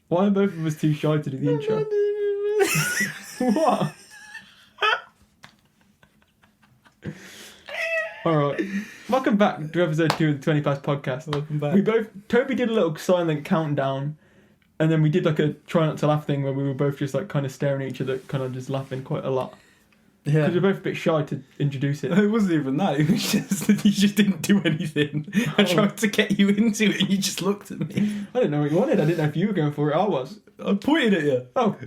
Why are both of us too shy to do the intro? What? Alright. Welcome back to episode 2 of the 20 Past podcast. Welcome back. Toby did a little silent countdown, and then we did like a try not to laugh thing where we were both just like kind of staring at each other, kind of just laughing quite a lot. Yeah. Because we're both a bit shy to introduce it. It wasn't even that. It was just that you just didn't do anything. I tried to get you into it and you just looked at me. I didn't know what you wanted. I didn't know if you were going for it. I was. I pointed at you. Oh.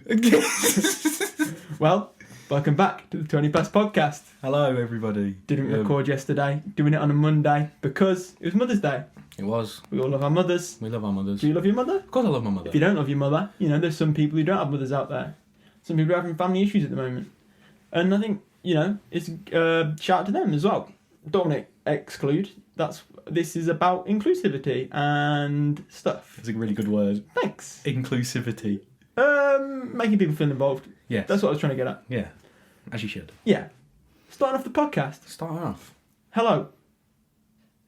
Well, welcome back to the 20 Past podcast. Hello, everybody. Didn't record yesterday. Doing it on a Monday because it was Mother's Day. It was. We all love our mothers. We love our mothers. Do you love your mother? Of course I love my mother. If you don't love your mother, you know, there's some people who don't have mothers out there. Some people are having family issues at the moment. And I think, you know, it's shout out to them as well. Don't want to exclude. This is about inclusivity and stuff. It's a really good word. Thanks. Inclusivity. Making people feel involved. Yes. That's what I was trying to get at. Yeah. As you should. Yeah. Starting off the podcast. Start off. Hello.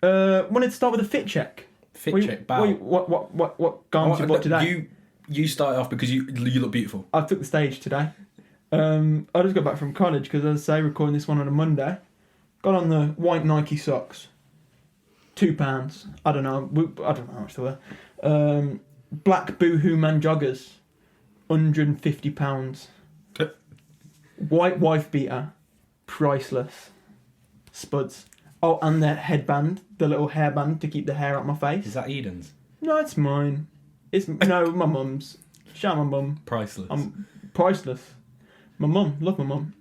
Wanted to start with a fit check. Check. Bow. What garments you bought today? You start off because you look beautiful. I took the stage today. I just got back from college because, as I say, recording this one on a Monday. Got on the white Nike socks. £2. I don't know how much they were. Black Boohoo Man joggers. £150. White wife beater. Priceless. Spuds. Oh, and the headband, the little hairband to keep the hair out my face. Is that Eden's? No, it's mine. No, my mum's. Shout out my mum. Priceless. I'm priceless. My mum, love my mum.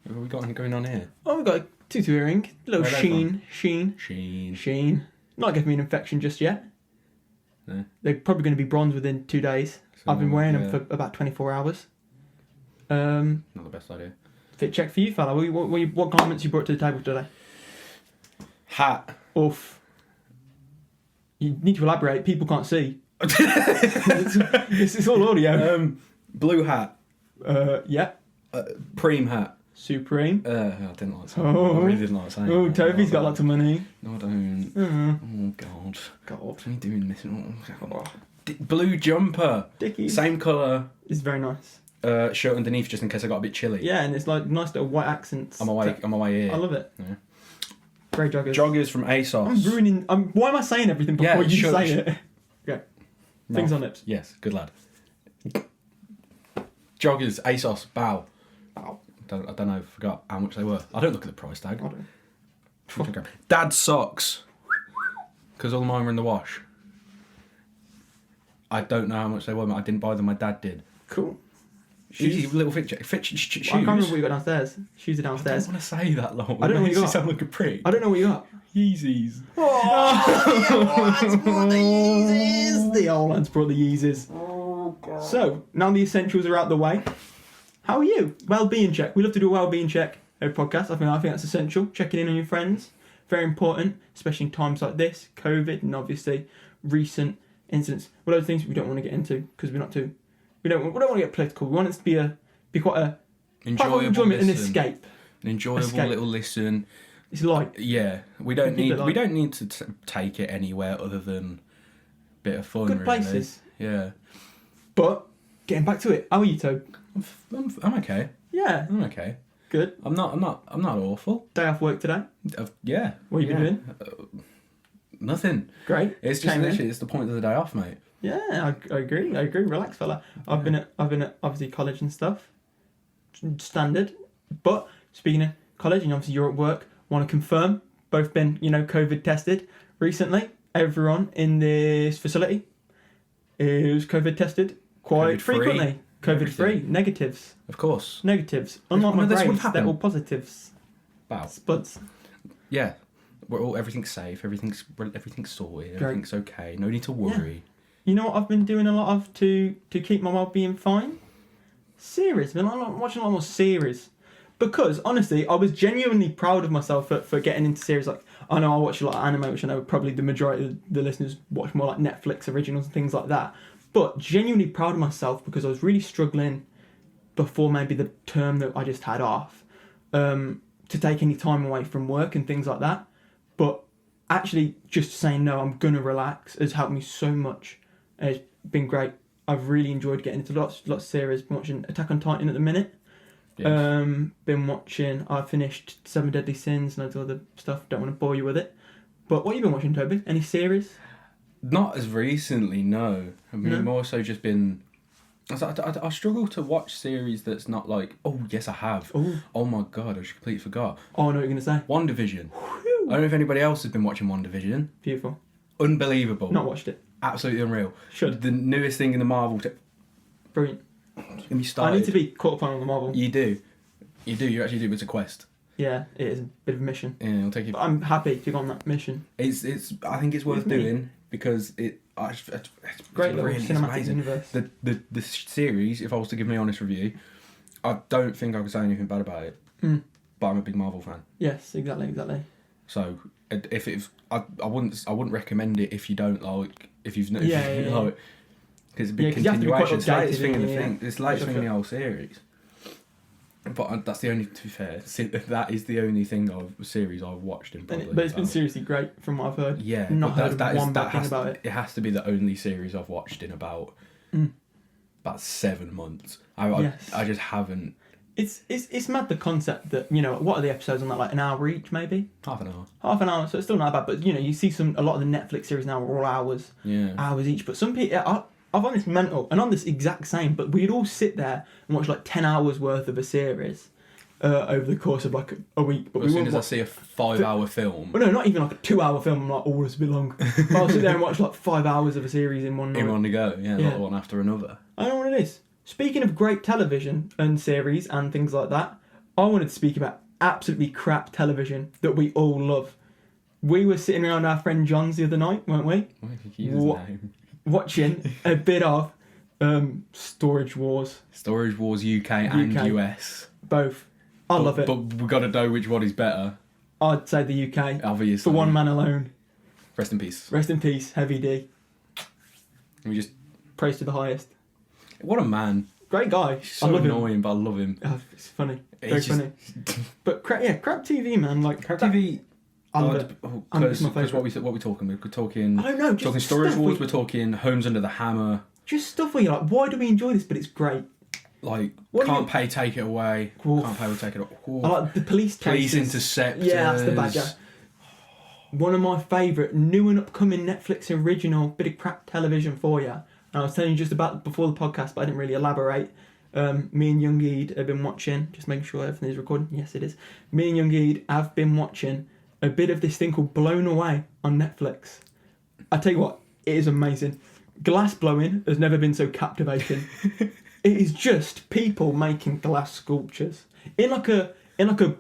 What have we got going on here? Oh, we've got a tutu earring, a little sheen. Not giving me an infection just yet. No. They're probably going to be bronze within 2 days. So, I've been wearing them for about 24 hours. Not the best idea. Fit check for you, fella. What garments you brought to the table today? Hat. Oof. You need to elaborate. People can't see. It's all audio. Blue hat. Yeah. Preem hat. Supreme. I didn't like saying that. I really didn't like saying that. Oh, Toby's got lots of money. No, I don't. Oh, God. God. What are you doing this? Oh. Blue jumper. Dickies. Same colour. It's very nice. Shirt underneath just in case I got a bit chilly. Yeah, and it's like nice little white accents. On my way here. I love it. Yeah. Great joggers. Joggers from ASOS. I'm ruining... why am I saying everything before you say it? Okay. Things on lips. Yes, good lad. Joggers, ASOS, bow. I don't know, forgot how much they were. I don't look at the price tag. I don't. Dad's socks. Because all mine were in the wash. I don't know how much they were, but I didn't buy them, my dad did. Cool. Easy little fit check. Shoes. I can't remember what you got downstairs. Shoes are I downstairs. don't want to say that long. I don't know what you got. sound like a prick. I don't know what you got. Yeezys. The old lads brought the Yeezys. Oh, God. So, now the essentials are out the way. How are you? Well-being check. We love to do a well-being check every podcast. I think that's essential. Checking in on your friends. Very important, especially in times like this. COVID and obviously recent incidents. What are those things we don't want to get into because we're not too... We don't want to get political. We want it to be quite a... Enjoyable enjoyment and escape. An enjoyable little listen. It's like... Yeah, we don't need to take it anywhere other than a bit of fun. Good really. places. Yeah. But getting back to it, how are you, Tobe? I'm okay. Yeah. I'm okay. Good. I'm not awful. Day off work today. Yeah. What have you been doing? Nothing. Great. It's just literally it's the point of the day off, mate. Yeah, I agree. Relax, fella. I've been at obviously college and stuff. Standard. But speaking of college, and obviously you're at work, want to confirm both been, COVID tested recently. Everyone in this facility is COVID tested quite frequently. COVID free. Negatives. Of course. Negatives. Unlike my grades, they're all positives. Wow. Spuds. Yeah. Everything's safe. Everything's sorted. Great. Everything's okay. No need to worry. Yeah. You know what I've been doing a lot of to keep my well-being fine? Series. I've been watching a lot more series. Because, honestly, I was genuinely proud of myself for getting into series. Like, I know I watch a lot of anime, which I know probably the majority of the listeners watch more like Netflix originals and things like that. But genuinely proud of myself because I was really struggling before maybe the term that I just had off to take any time away from work and things like that. But actually just saying, no, I'm going to relax has helped me so much. It's been great. I've really enjoyed getting into lots of series. Been watching Attack on Titan at the minute. Yes. Been watching. I finished Seven Deadly Sins and loads of other stuff. Don't want to bore you with it. But what have you been watching, Toby? Any series? Not as recently, no. I mean, No? more so just been. I struggle to watch series that's not like, oh yes, I have. Oh, Oh my god, I just completely forgot. I know what you're gonna say. WandaVision. I don't know if anybody else has been watching WandaVision. Beautiful. Unbelievable. Not watched it. Absolutely unreal. Should. The newest thing in the Marvel. Brilliant. When you started, I need to be caught up on the Marvel. You do. You actually do. It's a quest. Yeah, it is a bit of a mission. Yeah, it'll take you. But I'm happy to go on that mission. It's. I think it's worth With me. doing because it's Great little really cinematic amazing. universe. The series, if I was to give my honest review, I don't think I could say anything bad about it. Mm. But I'm a big Marvel fan, Yes, exactly. so if it's, I wouldn't recommend it if you don't like, if you've Yeah, if you yeah, like, because it's a big 'cause you have to be quite continuation. It's the latest updated, thing in the yeah. thing. It's the latest thing in the whole series. But that's the only, to be fair, that is the only series I've watched in probably. But it's been seriously great from what I've heard. Yeah, Not but heard of one bad thing about it. It has to be the only series I've watched in about 7 months. Yes. I just haven't. It's mad the concept that, you know, what are the episodes on that, like an hour each maybe? Half an hour. Half an hour, so it's still not bad, but you know, you see a lot of the Netflix series now are all hours each, but some people, I find this mental, and on this exact same, but we'd all sit there and watch like 10 hours worth of a series over the course of like a week. But as soon as I see a 5-hour film. Well, no, not even like a 2-hour film, I'm like, oh, it's a bit long. But I'll sit there and watch like 5 hours of a series in one night. In one to go, like one after another. I know what it is. Speaking of great television and series and things like that, I wanted to speak about absolutely crap television that we all love. We were sitting around our friend John's the other night, weren't we? Why did you use his name? Watching a bit of Storage Wars. Storage Wars UK and US. Both. I love it. But we've got to know which one is better. I'd say the UK. Obviously. For one man alone. Rest in peace. Rest in peace, Heavy D. We just. Praise to the highest. What a man. Great guy. So I love annoying, him. but I love him. Oh, it's funny. Very just... funny. But crap TV, man. Like Crap TV. I love it. Because what we talking? We're talking. I don't know. Just talking Storage Wars. We're talking Homes Under the Hammer. Just stuff where you're like, why do we enjoy this? But it's great. Like What Can't Pay, Take It Away. Oof. Can't Pay, will Take It Away. I like the police cases. Police Interceptors. Yeah, that's the badger. One of my favourite new and upcoming Netflix original bit of crap television for you. And I was telling you just about before the podcast, but I didn't really elaborate. Me and Young Eid have been watching, just making sure everything is recording. Yes, it is. Me and Young Eid have been watching a bit of this thing called Blown Away on Netflix. I tell you what, it is amazing. Glass blowing has never been so captivating. It is just people making glass sculptures in like a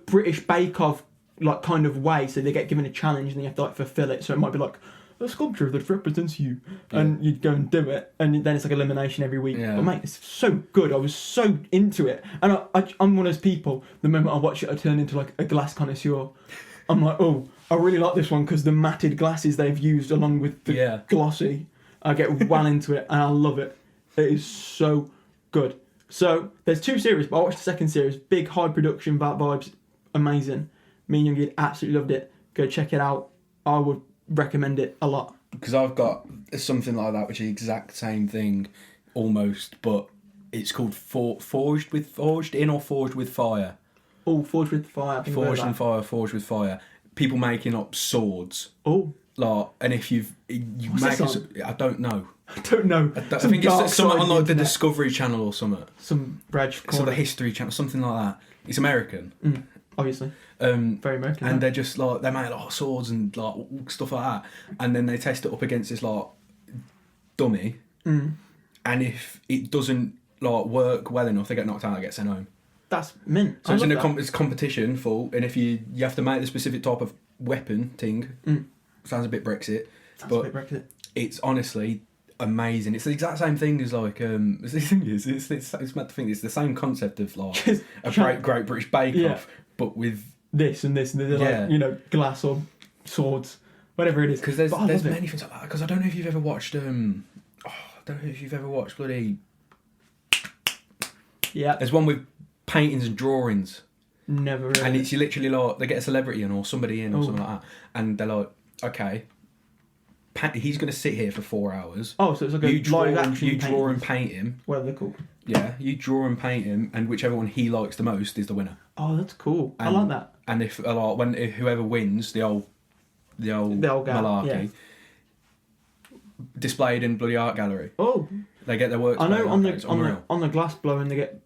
British Bake Off like kind of way. So they get given a challenge and you have to like fulfill it. So it might be like a sculpture that represents you, and you'd go and do it, and then it's like elimination every week. Yeah. But mate, it's so good. I was so into it, and I'm one of those people. The moment I watch it, I turn into like a glass connoisseur. I'm like, oh, I really like this one because the matted glasses they've used along with the glossy. I get well into it, and I love it. It is so good. So there's 2 series, but I watched the second series. Big high production vibes, amazing. Me and Young Eid absolutely loved it. Go check it out. I would recommend it a lot. Because I've got something like that, which is the exact same thing, almost, but it's called Forged with Fire. Oh, Forged with Fire. Forged with Fire. People making up swords. Oh. Like, and if you What's make this it, I don't know. I don't know. I think it's something on like the Discovery Channel or something. Some Brad. So the History Channel, something like that. It's American. Obviously. Very American. And they're just like, they make like swords and like stuff like that, and then they test it up against this like dummy, and if it doesn't like work well enough, they get knocked out and get sent home. That's mint. So it's competition full, and if you have to make the specific type of weapon thing. Sounds a bit Brexit, it's honestly amazing. It's the exact same thing as like the thing is it's meant to think it's the same concept of like a great British Bake Off, but with this and this, like, you know, glass or swords, whatever it is. Because there's many things like that. Because I don't know if you've ever watched bloody. Yeah. There's one with paintings and drawings. Never really. And it's literally like they get a celebrity in or somebody in or something like that, and they're like, okay, he's going to sit here for 4 hours. Oh, so it's like a live action. You draw and paint him. Whatever they're called. Yeah, you draw and paint him, and whichever one he likes the most is the winner. Oh, that's cool. I like that. And if whoever wins the old malarkey, displayed in bloody art gallery. Oh, they get their work. I know on the glass blowing they get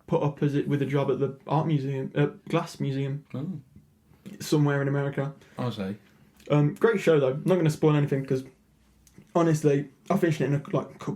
put up with a job at the art museum, glass museum, somewhere in America. Honestly, great show though. I'm not going to spoil anything because honestly, I finished it in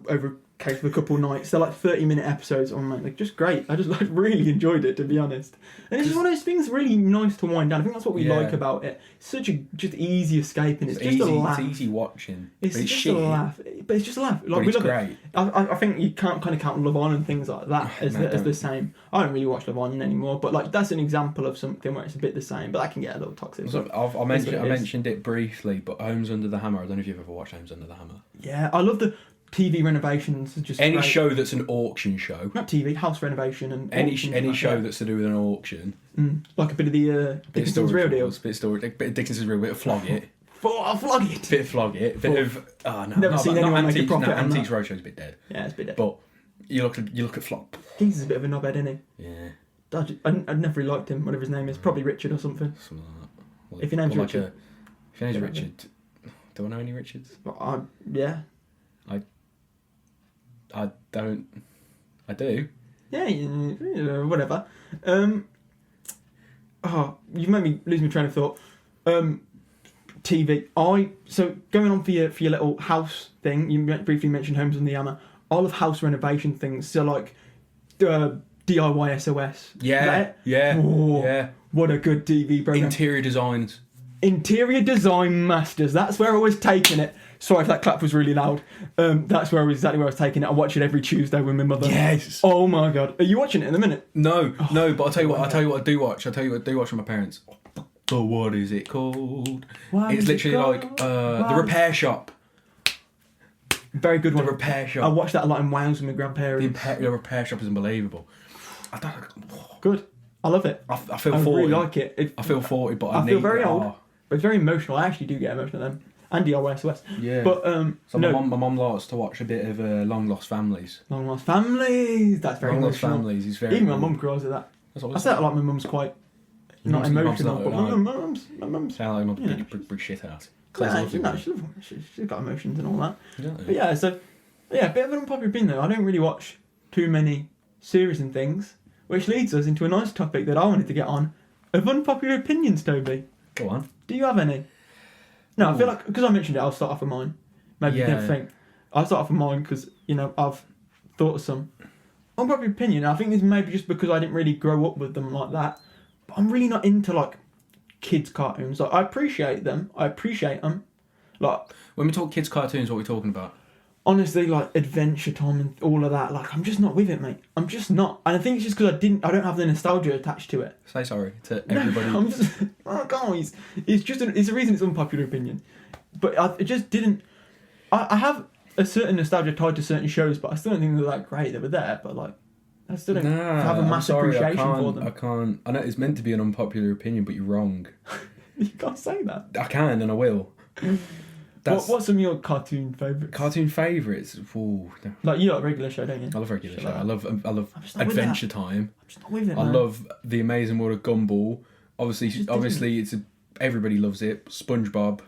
over a case of a couple of nights. They're like 30-minute episodes. Oh man, like just great. I just really enjoyed it, to be honest. And it's just one of those things really nice to wind down. I think that's what we like about it. It's such a just easy escape, and it's just a laugh. It's easy watching. It's just shit. A laugh, but it's just a laugh. Like, it's great. It. I think you can't kind of count Love Island and things like that as the same. I don't really watch Love Island anymore, but like that's an example of something where it's a bit the same, but that can get a little toxic. So I mentioned it briefly, but Homes Under the Hammer. I don't know if you've ever watched Homes Under the Hammer. Yeah, I love the TV renovations. Just any great. Show that's an auction show. Not TV, house renovation and any show that's to do with an auction. Like a bit of the Dixon's Real Deal. Bit of Dixon's Real, bit of Flog It. Flog It. Bit of Flog It. Bit of never seen anyone make a profit. Antiques Roadshow's a bit dead. Yeah, it's a bit dead. But you look at Flog. He's a bit of a knobhead, isn't he? Yeah. I never really liked him. Whatever his name is, probably Richard or something. Something like that. Well, if your name's Richard. If your name's Richard, do I know any Richards? Yeah. I don't. I do. Yeah, whatever. You've made me lose my train of thought. TV. So going on for your little house thing. You briefly mentioned Homes on the Hammer. I love house renovation things. So like, DIY SOS. Yeah. Yeah. Oh, yeah. What a good TV program. Interior Designs. Interior Design Masters. That's where I was taking it. Sorry if that clap was really loud. That's exactly where I was taking it. I watch it every Tuesday with my mother. Yes. Oh my god. Are you watching it in a minute? No. But I'll tell you what I do watch. With my parents. Oh, what is it called? It's literally like the Repair Shop. Very good one. The Repair Shop. I watched that a lot in Wales with my grandparents. The Repair Shop is unbelievable. Good. I love it. I feel 40. I really like it. I feel 40, but I feel very old. But it's very emotional. I actually do get emotional at them. And DIY SOS. Yeah. But so my mum likes to watch a bit of Long Lost Families. Long Lost Families. That's very emotional. Long Lost Families is very. Even my mum cries at that. I say like my mum's quite not emotional, but my mum's. Sound like my big shit ass. She's got emotions and all that. But yeah, so a bit of an unpopular opinion though. I don't really watch too many series and things, which leads us into a nice topic that I wanted to get on of unpopular opinions. Toby, go on. Do you have any? No, I feel like because I mentioned it, I'll start off with mine. Maybe you didn't think. I'll start off with mine because I've thought of some unpopular opinion. I think it's maybe just because I didn't really grow up with them like that. But I'm really not into like kids cartoons. Like I appreciate them. Like when we talk kids cartoons, what are we talking about? Honestly, like Adventure Time and all of that. Like I'm just not with it, mate. I'm just not. And I think it's just because I don't have the nostalgia attached to it. Say sorry to everybody. No, I'm just guys. It's a reason it's unpopular opinion. But it just didn't. I have a certain nostalgia tied to certain shows, but I still don't think they're that great. They were there, but like I still don't have a massive appreciation for them. I can't. I know it's meant to be an unpopular opinion, but you're wrong. You can't say that. I can and I will. What's some of your cartoon favourites? Cartoon favourites? Ooh, no. Like you like Regular Show, don't you? I love Regular Show. I love Adventure Time. I'm just not with it. I love The Amazing World of Gumball. Obviously, everybody loves it. SpongeBob.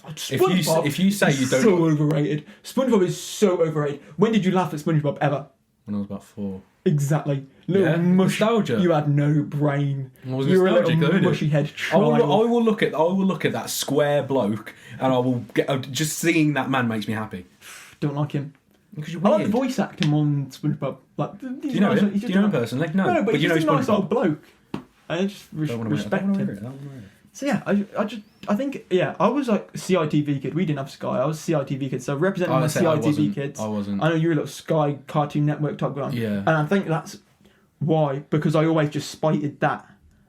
SpongeBob if you say you don't, so overrated. SpongeBob is so overrated. When did you laugh at SpongeBob ever? When I was about 4. Exactly. Nostalgia. You had no brain. You were a little mushy head child. I will look at that square bloke, and I will get. Just seeing that man makes me happy. Don't like him. Because you're weird. I like the voice acting on SpongeBob. Like, do you know him? Do you know him personally? No, but you know he's a nice SpongeBob. old bloke. I just respect him. So yeah, I think I was like CITV kid. We didn't have Sky. I was CITV kid. So representing the CITV kids. I wasn't. I know you were a little Sky Cartoon Network type guy. Yeah. And I think that's why, because I always just spited that.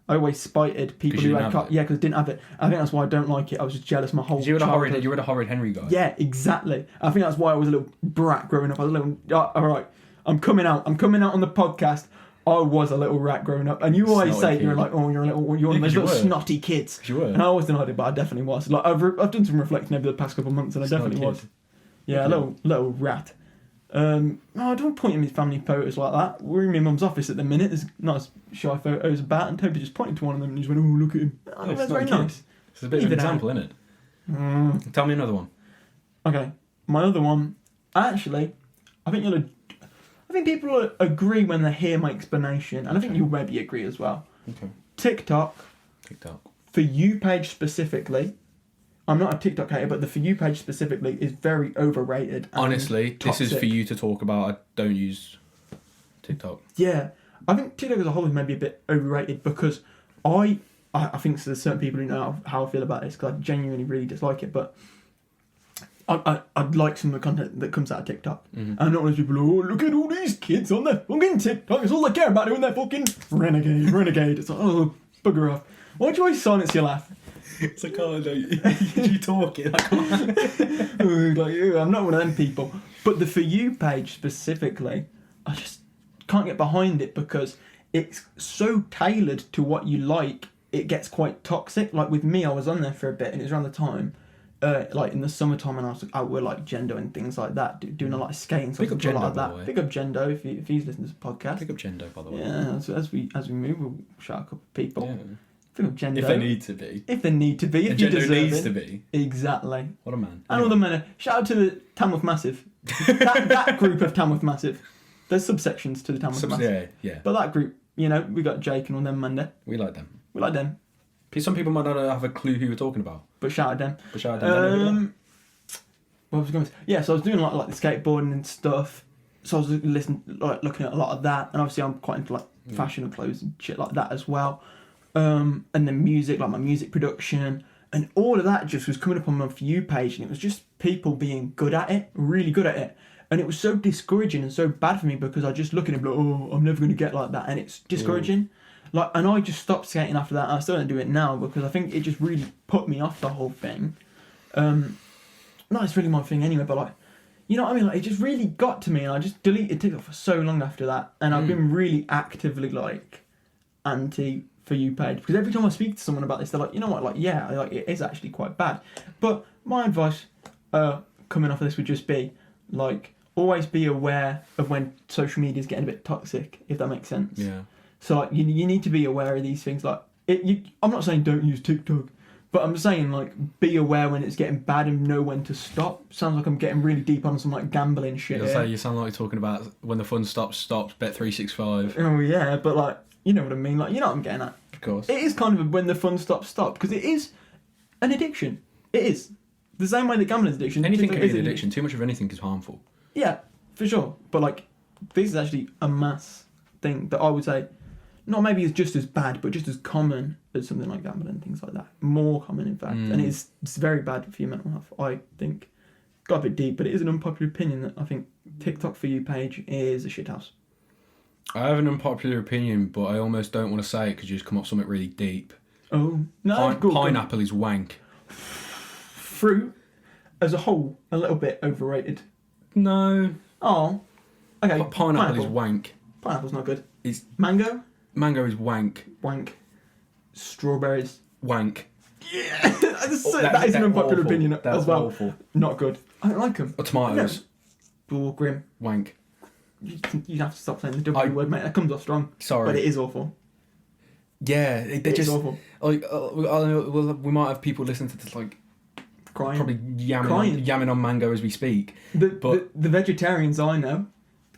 I always spited people who had because I didn't have it. I think that's why I don't like it. I was just jealous my whole childhood. You were the horrid Henry guy. Yeah, exactly. I think that's why I was a little brat growing up. I was a little. All right, I'm coming out on the podcast. I was a little rat growing up, and you always Snotty say you're kid. like, oh, you're one of those little snotty kids. 'Cause you were. And I always denied it, but I definitely was. Like I've done some reflecting over the past couple of months, and I Snotty definitely kid. was. Yeah, a little rat. No, I don't point in his family photos like that. We're in my mum's office at the minute. There's nice shy photos about, and Toby just pointed to one of them and he just went, "Oh, look at him." I think that's very nice. It's a bit of an example, isn't it? Tell me another one. Okay, my other one. Actually, I think people agree when they hear my explanation, and I think you'll maybe agree as well. Okay. TikTok. For You page specifically. I'm not a TikTok hater, but the For You page specifically is very overrated. And honestly, toxic. This is for you to talk about. I don't use TikTok. Yeah, I think TikTok as a whole is maybe a bit overrated because I think there's certain people who know how I feel about this because I genuinely really dislike it, but I'd like some of the content that comes out of TikTok. Mm-hmm. And not those people, oh, look at all these kids on their fucking TikTok. It's all they care about doing their fucking renegade. It's like, oh, bugger off. Why do you always silence your laugh? It's like, oh, no, you talking? Like, I'm not one of them people. But the For You page specifically, I just can't get behind it because it's so tailored to what you like. It gets quite toxic. Like with me, I was on there for a bit, and it was around the time, like in the summertime, and I was out with like Gendo and things like that, doing a lot of skating. Big up Gendo, like by that. the way. Big up Gendo if he's listening to the podcast. Pick up Gendo, by the way. Yeah, as we move, we'll shout a couple of people. Yeah. Big up Gendo. If they need to be. If they need to be. If And you Gendo deserve needs it. to be. Exactly. What a man. And all the men. Shout out to the Tamworth Massive. that group of Tamworth Massive. There's subsections to the Tamworth Massive. Yeah. But that group, we got Jake and all them Monday. We like them. We like them. Some people might not have a clue who we're talking about. But shout out them. What was I going to say? Yeah, so I was doing like the skateboarding and stuff. So I was looking at a lot of that, and obviously I'm quite into like fashion and clothes and shit like that as well. And then music, like my music production, and all of that just was coming up on my For You page, and it was just people being good at it, really good at it. And it was so discouraging and so bad for me because I just look at it like, oh, I'm never going to get like that, and it's discouraging. Like, and I just stopped skating after that. I still don't do it now because I think it just really put me off the whole thing. Not it's really my thing anyway, but like, you know what I mean? Like, it just really got to me, and I just deleted TikTok for so long after that. And I've been really actively like anti For You page because every time I speak to someone about this, they're like, you know what? Like, yeah, like it is actually quite bad. But my advice, coming off of this would just be like, always be aware of when social media is getting a bit toxic, if that makes sense. Yeah. So like, you need to be aware of these things. Like, I'm not saying don't use TikTok. But I'm saying, like, be aware when it's getting bad and know when to stop. Sounds like I'm getting really deep on some, like, gambling shit. You sound like you're talking about when the fun stops, Bet365. Oh, yeah, but, like, you know what I mean? Like, you know what I'm getting at. Of course. It is kind of when the fun stops, because it is an addiction. It is. The same way that gambling is addiction. Anything TikTok can is be an addiction. Too much of anything is harmful. Yeah, for sure. But, like, this is actually a mass thing that I would say, not maybe is just as bad, but just as common as something like gambling and things like that. More common, in fact. And it's very bad for your mental health, I think. Got a bit deep, but it is an unpopular opinion that I think TikTok For You page is a shithouse. I have an unpopular opinion, but I almost don't want to say it because you just come up with something really deep. Oh, no. Pineapple is wank. Fruit, as a whole, a little bit overrated. No. Oh, okay. Pineapple is wank. Pineapple's not good. It's Mango is wank. Wank. Strawberries. Wank. Yeah, that is an unpopular opinion as well. Awful. Not good. I don't like them. Tomatoes. No. Grim. Wank. You have to stop saying the W word, mate. That comes off strong. Sorry. But it is awful. Yeah, they're just awful. Like, we might have people listen to this like Crying. probably yamming on mango as we speak. The vegetarians I know,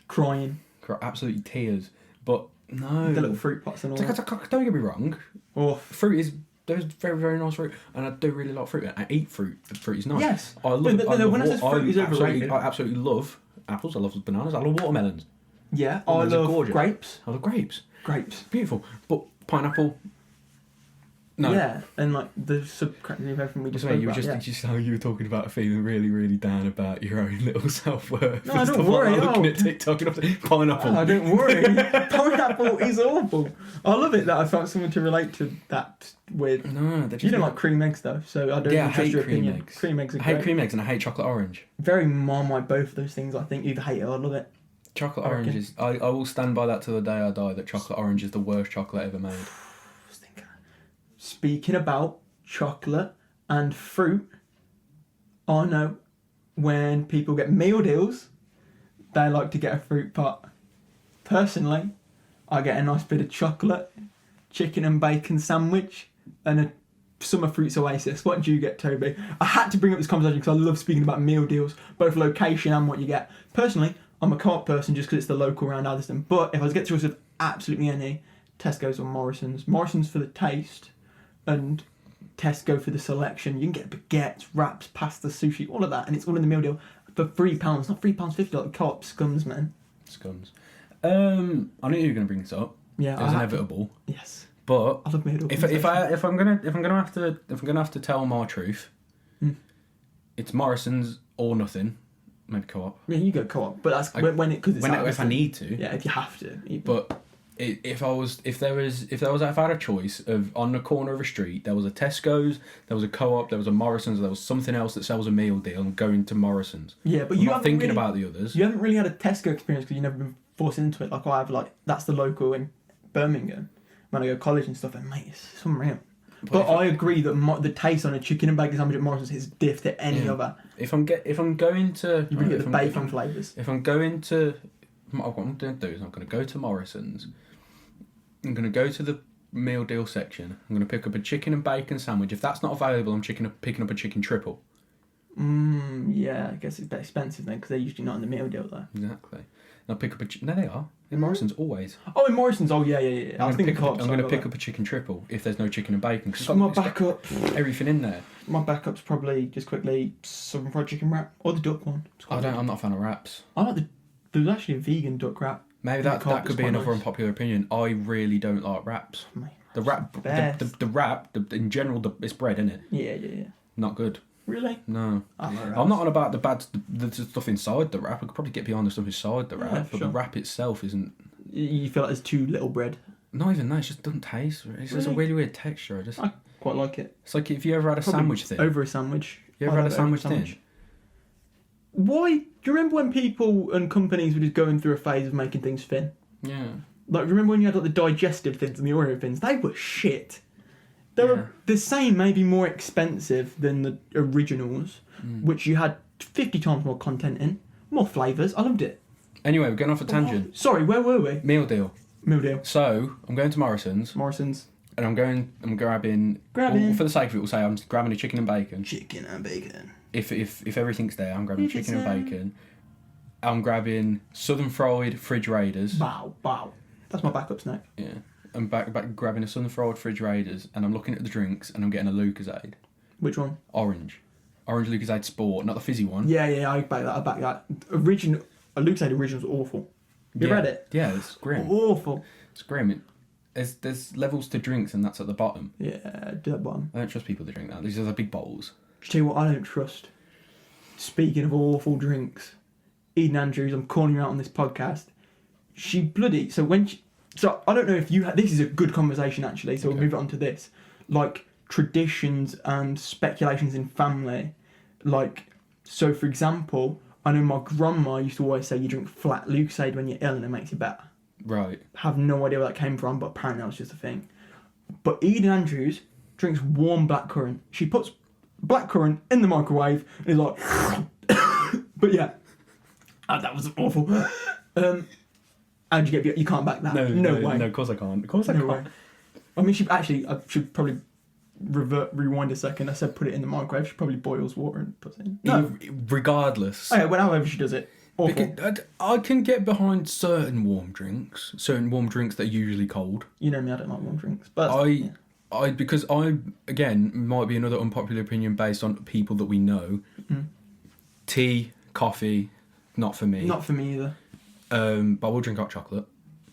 crying. Absolutely tears. But no. The little fruit pots and all that. Don't get me wrong. Oh. There's very, very nice fruit, and I do really like fruit. I eat fruit. Fruit is nice. Yes. I love it. When I say fruit is overrated. I absolutely love apples. I love bananas. I love watermelons. Yeah, I love grapes. I love grapes. Grapes. Beautiful. But pineapple, no. Yeah, and like the subcategory of everything we just spoke about. Just how you were talking about feeling really, really down about your own little self-worth. No, don't worry. Looking at TikTok and pineapple. Oh, don't worry. Pineapple is awful. I love it that I found someone to relate to that with. No, you don't like cream eggs though, so I don't trust your opinion. Eggs. Cream eggs are I great. hate cream eggs and I hate chocolate orange. Very Marmite, both of those things. I think either hate it or love it. Chocolate I reckon. orange is... I will stand by that till the day I die, that chocolate orange is the worst chocolate ever made. Speaking about chocolate and fruit, I know when people get meal deals, they like to get a fruit pot. Personally, I get a nice bit of chocolate, chicken and bacon sandwich, and a summer fruits oasis. What do you get, Toby? I had to bring up this conversation because I love speaking about meal deals, both location and what you get. Personally, I'm a Co-op person just because it's the local around Addiston. But if I was to get choice of absolutely any, Tesco's or Morrison's. Morrison's for the taste, and Tesco for the selection. You can get baguettes, wraps, pasta, sushi, all of that, and it's all in the meal deal for £3, not £3.50 like the Co-op scums, man. Scums. I knew you were going to bring this up. Yeah, it was inevitable. Yes. But I love meal deal if I'm gonna have to tell my truth, it's Morrison's or nothing. Maybe Co-op. Yeah, you go Co-op, but that's if I need to. Yeah, if you have to. Even. But if I had a choice of on the corner of a street, there was a Tesco's, there was a Co-op, there was a Morrison's, there was something else that sells a meal deal, I'm going to Morrison's. Yeah, but I'm not thinking about the others. You haven't really had a Tesco experience because you've never been forced into it. Like I have. Like that's the local in Birmingham when I go to college and stuff. And mate, it's unreal. But I agree that the taste on a chicken and bacon sandwich at Morrison's is diff to any other. If I'm going to, you really get the bacon flavours. If I'm going to, what I'm going to do is I'm going to go to Morrison's. I'm going to go to the meal deal section. I'm going to pick up a chicken and bacon sandwich. If that's not available, I'm picking up a chicken triple. Yeah, I guess it's a bit expensive then because they're usually not in the meal deal though. Exactly. And I'll pick up no, they are. In Morrison's always. Oh, in Morrison's. Oh, yeah. I'm going to pick up a chicken triple if there's no chicken and bacon. So my backup, everything in there. My backup's probably just quickly southern fried chicken wrap or the duck one. I'm not a fan of wraps. I like there's actually a vegan duck wrap. Maybe that could be another unpopular opinion. I really don't like wraps. Mate, the wrap, the wrap, in general, it's bread, isn't it? Yeah. Not good. Really? No. I'm not on about the stuff inside the wrap. I could probably get beyond the stuff inside the wrap, but the wrap itself isn't. You feel like there's too little bread? Not even that. It just doesn't taste. It's just a really weird texture. I quite like it. It's like if you ever had a sandwich thing. Over a sandwich. You ever had a sandwich thing? Why? Do you remember when people and companies were just going through a phase of making things thin? Yeah. Like, remember when you had like the digestive thins and the Oreo thins? They were shit. They were the same, maybe more expensive than the originals, which you had 50 times more content in, more flavours. I loved it. Anyway, we're going off a tangent. Sorry, where were we? Meal deal. So, I'm going to Morrison's. And I'm grabbing... Well, for the sake of it, we'll say I'm grabbing a chicken and bacon. Chicken and bacon. If everything's there, I'm grabbing chicken and bacon. I'm grabbing southern fried fridge raiders. Wow. That's my backup snack. Yeah. I'm back grabbing a southern fried fridge raiders, and I'm looking at the drinks, and I'm getting a Lucozade. Which one? Orange Lucozade Sport, not the fizzy one. Yeah, I back that. A Lucozade original's awful. You read it? Yeah, it's grim. Awful. It's grim. There's levels to drinks, and that's at the bottom. Yeah, do that bottom. I don't trust people that drink that. These are the big bowls. Tell you what, I don't trust. Speaking of awful drinks, Eden Andrews, I'm calling her out on this podcast. She bloody... So I don't know if you... This is a good conversation, actually, so we'll move it on to this. Like, traditions and speculations in family. Like, so for example, I know my grandma used to always say you drink flat Lucozade when you're ill and it makes you better. Right. Have no idea where that came from, but apparently that was just a thing. But Eden Andrews drinks warm blackcurrant. She puts blackcurrant in the microwave and is like... But yeah, that was awful. How'd you get... You can't back that. No way. No, of course I can't. Of course I can't. Way. I mean, I should probably rewind a second. I said put it in the microwave. She probably boils water and puts it in. No. Regardless. Oh, yeah, however she does it. Awful. I can get behind certain warm drinks that are usually cold. You know me, I don't like warm drinks. But because again, might be another unpopular opinion based on people that we know. Mm-hmm. Tea, coffee, not for me. Not for me either. But I will drink hot chocolate.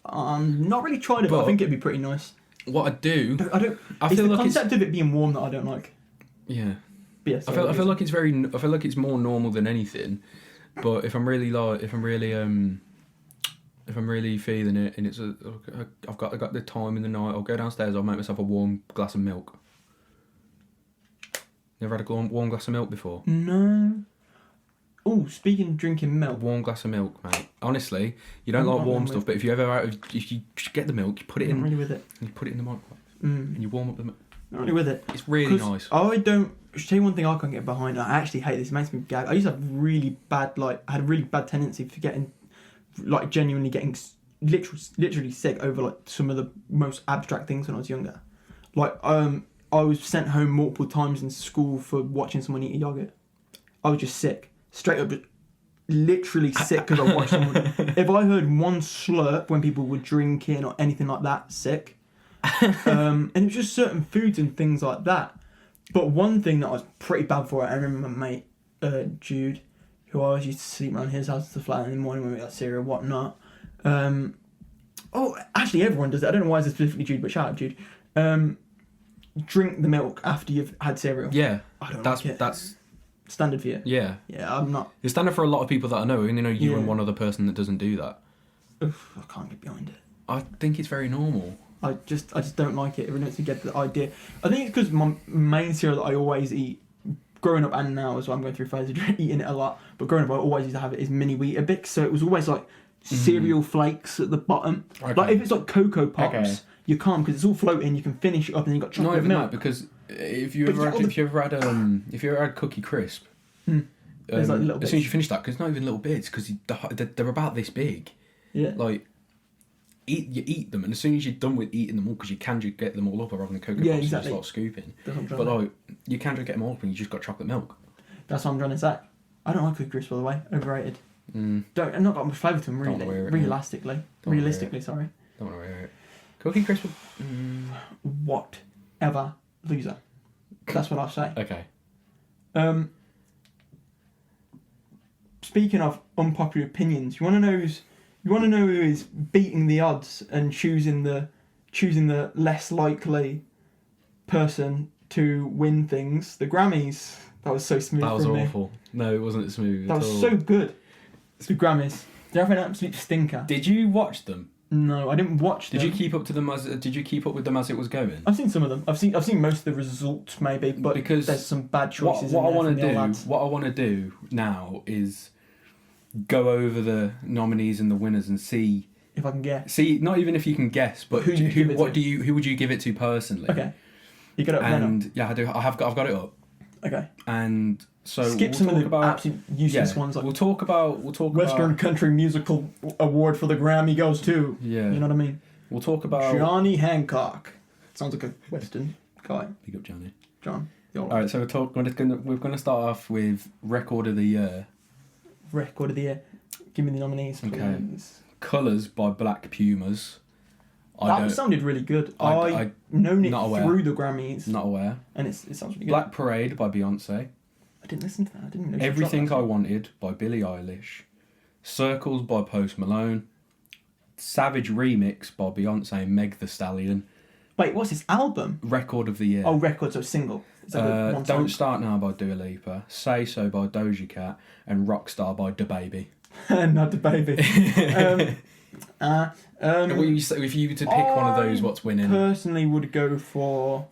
Not really tried it, but I think it'd be pretty nice. What I do, I feel the concept of it being warm that I don't like. Yeah. Yeah. I feel like it's more normal than anything. But if I'm really feeling it, and I've got the time in the night, I'll go downstairs. I'll make myself a warm glass of milk. Never had a warm glass of milk before? No. Oh, Oh, speaking of drinking milk. Warm glass of milk, mate. Honestly, you don't I'm like not warm really stuff, but if you get the milk, you put it I'm in, not really with it. you put it in the microwave, Mm. and you warm up the milk. Not really with it. It's really 'Cause nice. I don't. I'll tell you one thing I can't get behind. I actually hate this. It makes me gag. I used to have really bad, I had a really bad tendency for getting, genuinely getting literally sick over some of the most abstract things when I was younger. I was sent home multiple times in school for watching someone eat a yogurt. I was just sick, straight up, literally sick because I watched someone. If I heard one slurp when people were drinking or anything like that, sick. And it was just certain foods and things like that. But one thing that I was pretty bad for, I remember my mate Jude, who I always used to sleep around his house to flat in the morning when we got cereal and whatnot. Actually everyone does it. I don't know why it's specifically Jude, but shout out Jude. Drink the milk after you've had cereal. Yeah, I don't that's like it. that's standard for you. yeah. Yeah, I'm not. It's standard for a lot of people that I know, and you Yeah. and one other person that doesn't do that. Oof, I can't get behind it. I think it's very normal. I just don't like it. It makes me get the idea. I think it's because my main cereal that I always eat, growing up and now as well, I'm going through phases of eating it a lot, but growing up I always used to have it, is mini Weetabix, so it was always cereal flakes at the bottom. Okay. If it's Cocoa Pops, Okay. you can't because it's all floating, you can finish it up and then you've got chocolate Not even milk. that, because if you But ever had Cookie Crisp, There's little as bits. soon as you finish that, because it's not even little bits, because they're about this big. Yeah. You eat them, and as soon as you're done with eating them all, because you can just get them all up rather than Cocoa Pops, exactly. you start scooping. That's what I'm trying But to say. you can just get them all up, and you just got chocolate milk. That's what I'm trying to say. I don't like Cookie Crisp, by the way. Overrated. Mm. I've not got much flavour to them, Don't really. wanna wear it, Realistically. Sorry. Don't want to wear it. Cookie Crisp. Whatever. Loser. That's what I'll say. Okay. Speaking of unpopular opinions, you want to know who is beating the odds and choosing the less likely person to win things? The Grammys. That was so smooth. That was from awful. No, it wasn't smooth. That at was all. so good. The Grammys. They're having an absolute stinker. Did you watch them? No, I didn't watch them. Did you keep up with them as it was going? I've seen some of them. I've seen most of the results maybe, but Because there's some bad choices. What I want to what I want to do now is go over the nominees and the winners and see if I can guess. See, not even if you can guess, but Who would you give it to personally? Okay, you got it up there now? And yeah, I do. I've got it up. Okay. And so skip we'll some of talk the about absolute useless ones. Like we'll talk about Western Country Musical Award for the Grammy goes to. Yeah. You know what I mean? We'll talk about Johnny Hancock. Sounds like a Western guy. Big up Johnny. John. All right, so we're gonna start off with Record of the Year. Record of the Year. Give me the nominees, please. Okay. Colours by Black Pumas. That sounded really good. I known it through the Grammys. Not aware. And it sounds really good. Black Parade by Beyonce. I didn't listen to that. I didn't know. Everything I Wanted by Billie Eilish. Circles by Post Malone. Savage Remix by Beyonce and Meg Thee Stallion. Wait, what's this album? Record of the Year. Oh, record, so single. Is that one song? Don't Start Now by Dua Lipa. Say So by Doja Cat. And Rockstar by DaBaby. Not the baby. If you were to pick one of those, what's winning? Personally would go for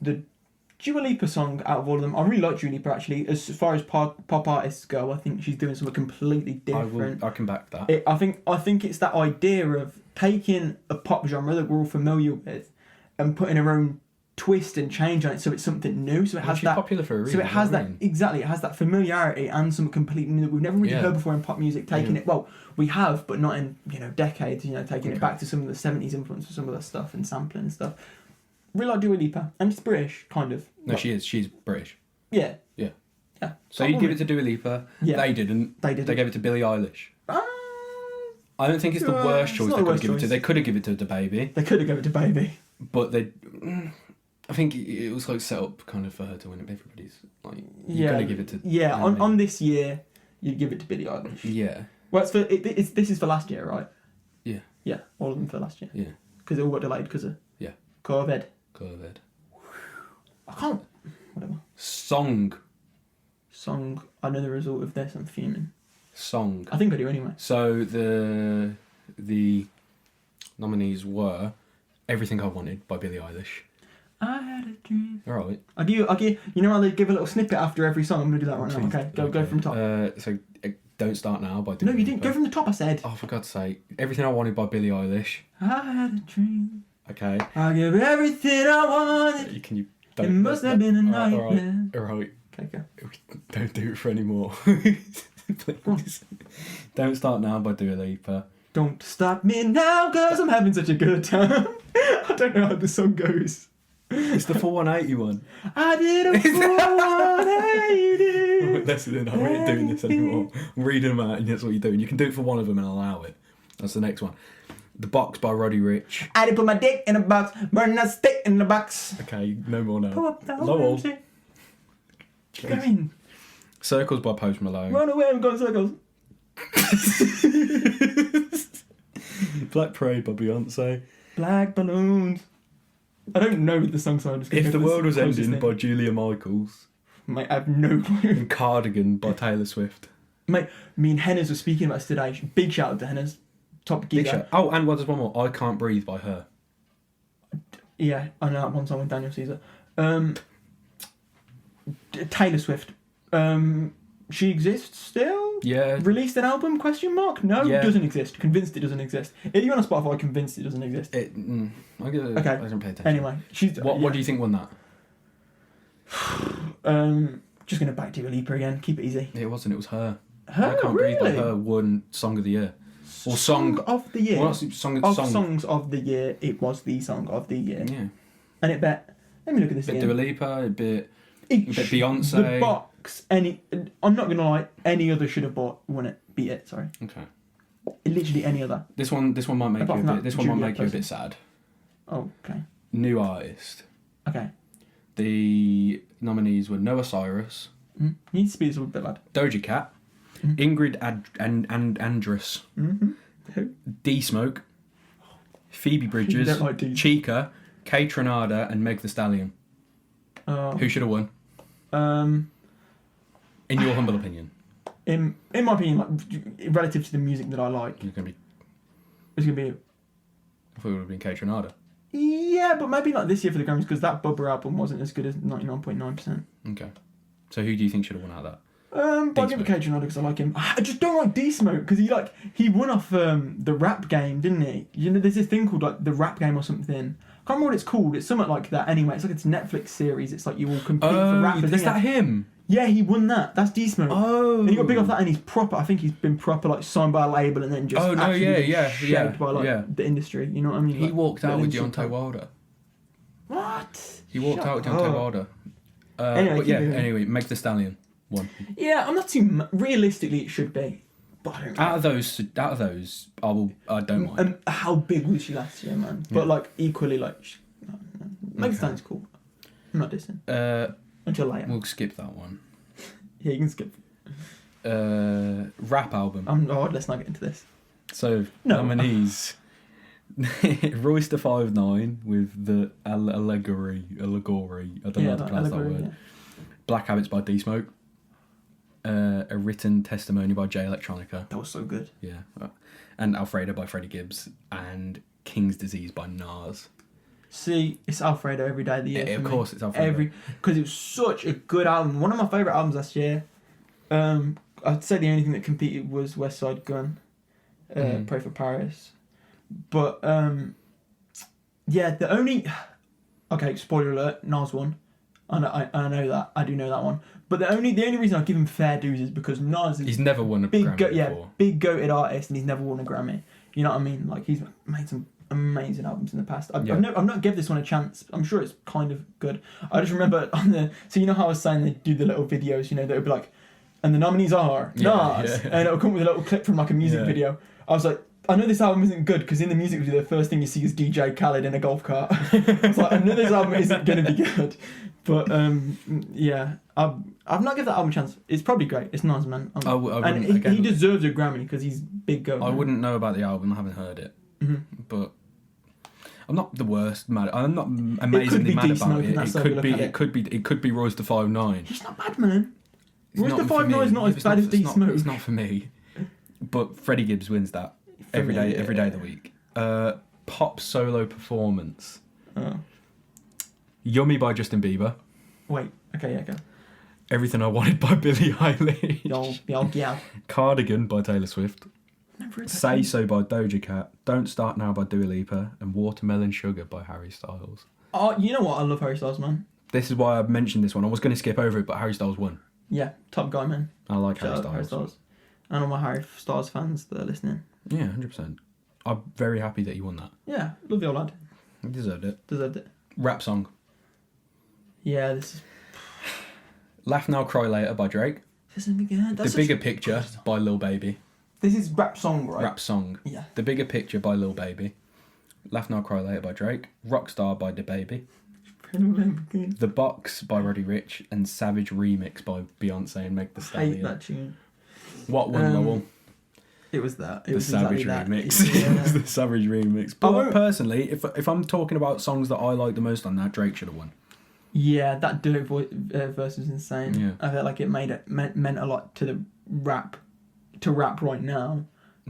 the Dua Lipa song out of all of them. I really like Dua Lipa actually. As far as pop artists go, I think she's doing something completely different. I can back that. I think it's that idea of taking a pop genre that we're all familiar with and putting her own twist and change on it, so it's something new. So it has that. Popular for a reason. So it has that exactly. It has that familiarity and something completely new that we've never really heard before in pop music. Taking it, well, we have, but not in decades. Taking it back to some of the 70s influence for some of that stuff and sampling and stuff. Really like Dua Lipa, and she's British, kind of. No, she is. She's British. Yeah. Yeah. Yeah. So you give it to Dua Lipa. Yeah. They didn't. They didn't. They gave it to Billie Eilish. I don't think it's the worst choice they could have given it to. They could have given it to DaBaby. They could have given it to Baby. But they. I think it was set up kind of for her to win it. Everybody's you're gonna give it to. Yeah, on this year, you'd give it to Billie Eilish. Yeah. Well, this is for last year, right? Yeah. Yeah, all of them for last year. Yeah. Because it all got delayed because of. Yeah. COVID. I can't. Whatever. Song. I know the result of this. I'm fuming. Song. I think I do anyway. So the nominees were Everything I Wanted by Billie Eilish. I had a dream. All right. I'll give. You know how they give a little snippet after every song? I'm gonna do that right now. Okay, go from top. So Don't Start Now by No, you didn't. Go from the top. I said. Oh, for God's sake! Everything I Wanted by Billie Eilish. I had a dream. Okay. I give everything I wanted. Can you? It must have been a nightmare. All right. Okay, go. Don't do it for any more. Please. Don't Start Now by Dua Lipa. Don't stop me now, cause I'm having such a good time. I don't know how the song goes. It's the 418 one. I did a 418. That's it. I'm not doing this anymore. I'm reading them out, and that's what you're doing. You can do it for one of them and allow it. That's the next one. The Box by Roddy Ricch. I did put my dick in a box, burn that stick in the box. Okay, no more now. Pull up that Lowell. Keep going. Circles by Post Malone. Run away, I'm going circles. Black Parade by Beyonce. Black balloons. I don't know the song, so I'm just going If to the World Was Ending by Julia Michaels. Mate, I have no clue. And Cardigan by Taylor Swift. Mate, me and Henna's were speaking about this today. Big shout out to Henna's. Top gear. Big shout. Oh, and there's one more. I Can't Breathe by Her. Yeah, I know that one song with Daniel Caesar. Taylor Swift. She exists still? Yeah. Released an album? Question mark? No, Yeah. It doesn't exist. Convinced it doesn't exist. If you're on Spotify, convinced it doesn't exist. I give it, Okay. I don't pay attention. Anyway, she's. What do you think won that? Just gonna back Dua Lipa again. Keep it easy. It wasn't. It was Her. Her, I Can't really? Breathe by Her won Song of the Year. Or Song of the year. Well, song. Songs of the year, it was the song of the year. Yeah. And it bet. Let me look at this A bit again. Dua Lipa, a bit Each, Beyonce. The Box. I'm not gonna lie. Any other should have won it. Beat it. Sorry. Okay. Literally any other. This one might make Apart you a from bit. that, This one might Julia make you a person. bit sad. Oh, okay. New artist. Okay. The nominees were Noah Cyrus, You need to speed this up a bit, lad. Doja Cat, Ingrid Andress, Who? D Smoke, Phoebe Bridgers, don't like D. Chica, Kay Trinada, and Meg Thee Stallion. Who should have won? In your humble opinion? In my opinion, like, relative to the music that I like, It's gonna be. it's gonna be. I thought it would have been Kay Trinada. Yeah, but maybe not this year for the Grammys because that Bubba album wasn't as good as 99.9%. Okay. So who do you think should have won out of that? But I'll give it Cage because I like him. I just don't like D Smoke because he won off the rap game, didn't he? You know, there's this thing called like the rap game or something. I can't remember what it's called. It's something like that. Anyway, it's like it's a Netflix series. It's like you all compete for rappers. Is that him? Yeah, he won that. That's D Smoke. Oh. And he got big off that, and he's proper. I think he's been proper like signed by a label and then just shagged by like the industry. You know what I mean? He like, walked out with Deontay Deontay Wilder. What? He walked out with Deontay Wilder. Anyway, Meg Thee Stallion won. Yeah, I'm not too. Realistically, it should be. But I don't. Out of those, I don't mind. How big was she last year, man? But like equally, like, Meg Thee Stallion's cool. I'm not dissing. Until later. We'll skip that one. Yeah, you can skip. Rap album. Let's not get into this. So nominees: Royce da 5'9" with the allegory. I don't know how to pronounce that word. Yeah. Black Habits by D Smoke. A Written Testimony by Jay Electronica. That was so good. Yeah, and Alfredo by Freddie Gibbs and King's Disease by Nas. See, it's Alfredo every day of the year. Of course, it's Alfredo. Because it was such a good album. One of my favourite albums last year. I'd say the only thing that competed was West Side Gun, Pray for Paris. But, the only... Okay, spoiler alert, Nas won. I know that. I do know that one. But the only reason I give him fair dues is because Nas is... He's never won a Grammy before. Big goated artist, and he's never won a Grammy. You know what I mean? Like, he's made some amazing albums in the past. I've not given this one a chance. I'm sure it's kind of good. I just remember so you know how I was saying they do the little videos, you know, that would be like, and the nominees are Nas, and it'll come with a little clip from like a music video. I was like, I know this album isn't good because in the music video the first thing you see is DJ Khaled in a golf cart. I was like, I know this album isn't going to be good, but I've not given that album a chance. It's probably great. It's nice, man. He deserves a Grammy because he's big go. I wouldn't know about the album. I haven't heard it, but I'm not the worst mad. I'm not amazingly mad about it. It could be Royce da 5'9". He's not bad, man. Royce da 5'9" is not as bad as D Smoke. It's not for me. But Freddie Gibbs wins that every day of the week. Pop solo performance. Yummy by Justin Bieber. Wait. Okay, yeah, go. Everything I Wanted by Billie Eilish. Yeah. Cardigan by Taylor Swift. Never heard that Say song. So by Doja Cat. Don't Start Now by Dua Lipa. And Watermelon Sugar by Harry Styles. Oh, you know what? I love Harry Styles, man. This is why I mentioned this one. I was going to skip over it, but Harry Styles won. Yeah, top guy, man. I like Shout out Harry Styles. And all my Harry Styles fans that are listening. Yeah, 100%. I'm very happy that you won that. Yeah, love the old lad. He deserved it. Deserved it. Rap song. Yeah, this is... Laugh Now, Cry Later by Drake. The Bigger Picture by Lil Baby. This is rap song, right? Rap song. Yeah. The Bigger Picture by Lil Baby. Laugh Now, Cry Later by Drake. Rockstar by DaBaby. The Box by Roddy Ricch. And Savage Remix by Beyonce and Meg Thee I Stallion. hate that tune. What won, Lowell? It was that. It The was Savage exactly Remix. That. It Yeah. was the Savage Remix. But personally, if I'm talking about songs that I like the most on that, Drake should have won. Yeah, that Dirk verse was insane. Yeah. I felt like it meant a lot to the rap right now.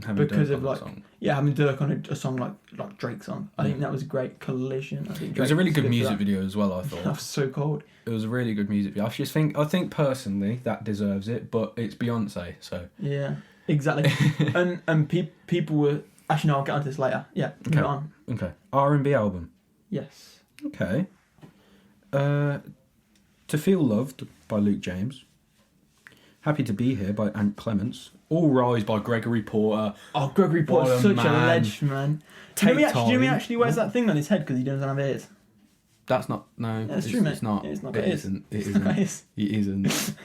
Having Because Dirk of on like that song. having Dirk on a song like Drake's song. I think that was a great collision. I think It was a really Drake good for music that. video as well, I That thought. was so cold. It was a really good music video. I think personally that deserves it, but it's Beyonce, so. Yeah, exactly. and people were actually no, I'll get onto this later. Yeah, Okay. move on. Okay. R&B album. Yes. Okay. To Feel Loved by Luke James. Happy to Be Here by Ant Clements. All Rise by Gregory Porter. Oh, Gregory What Porter's a such man. a legend, man. Do you know he actually wears that thing on his head because he doesn't have ears? That's not, no. That's true, mate. It's not. Yeah, it's not, It but it is. isn't. It It's isn't. not his. It isn't.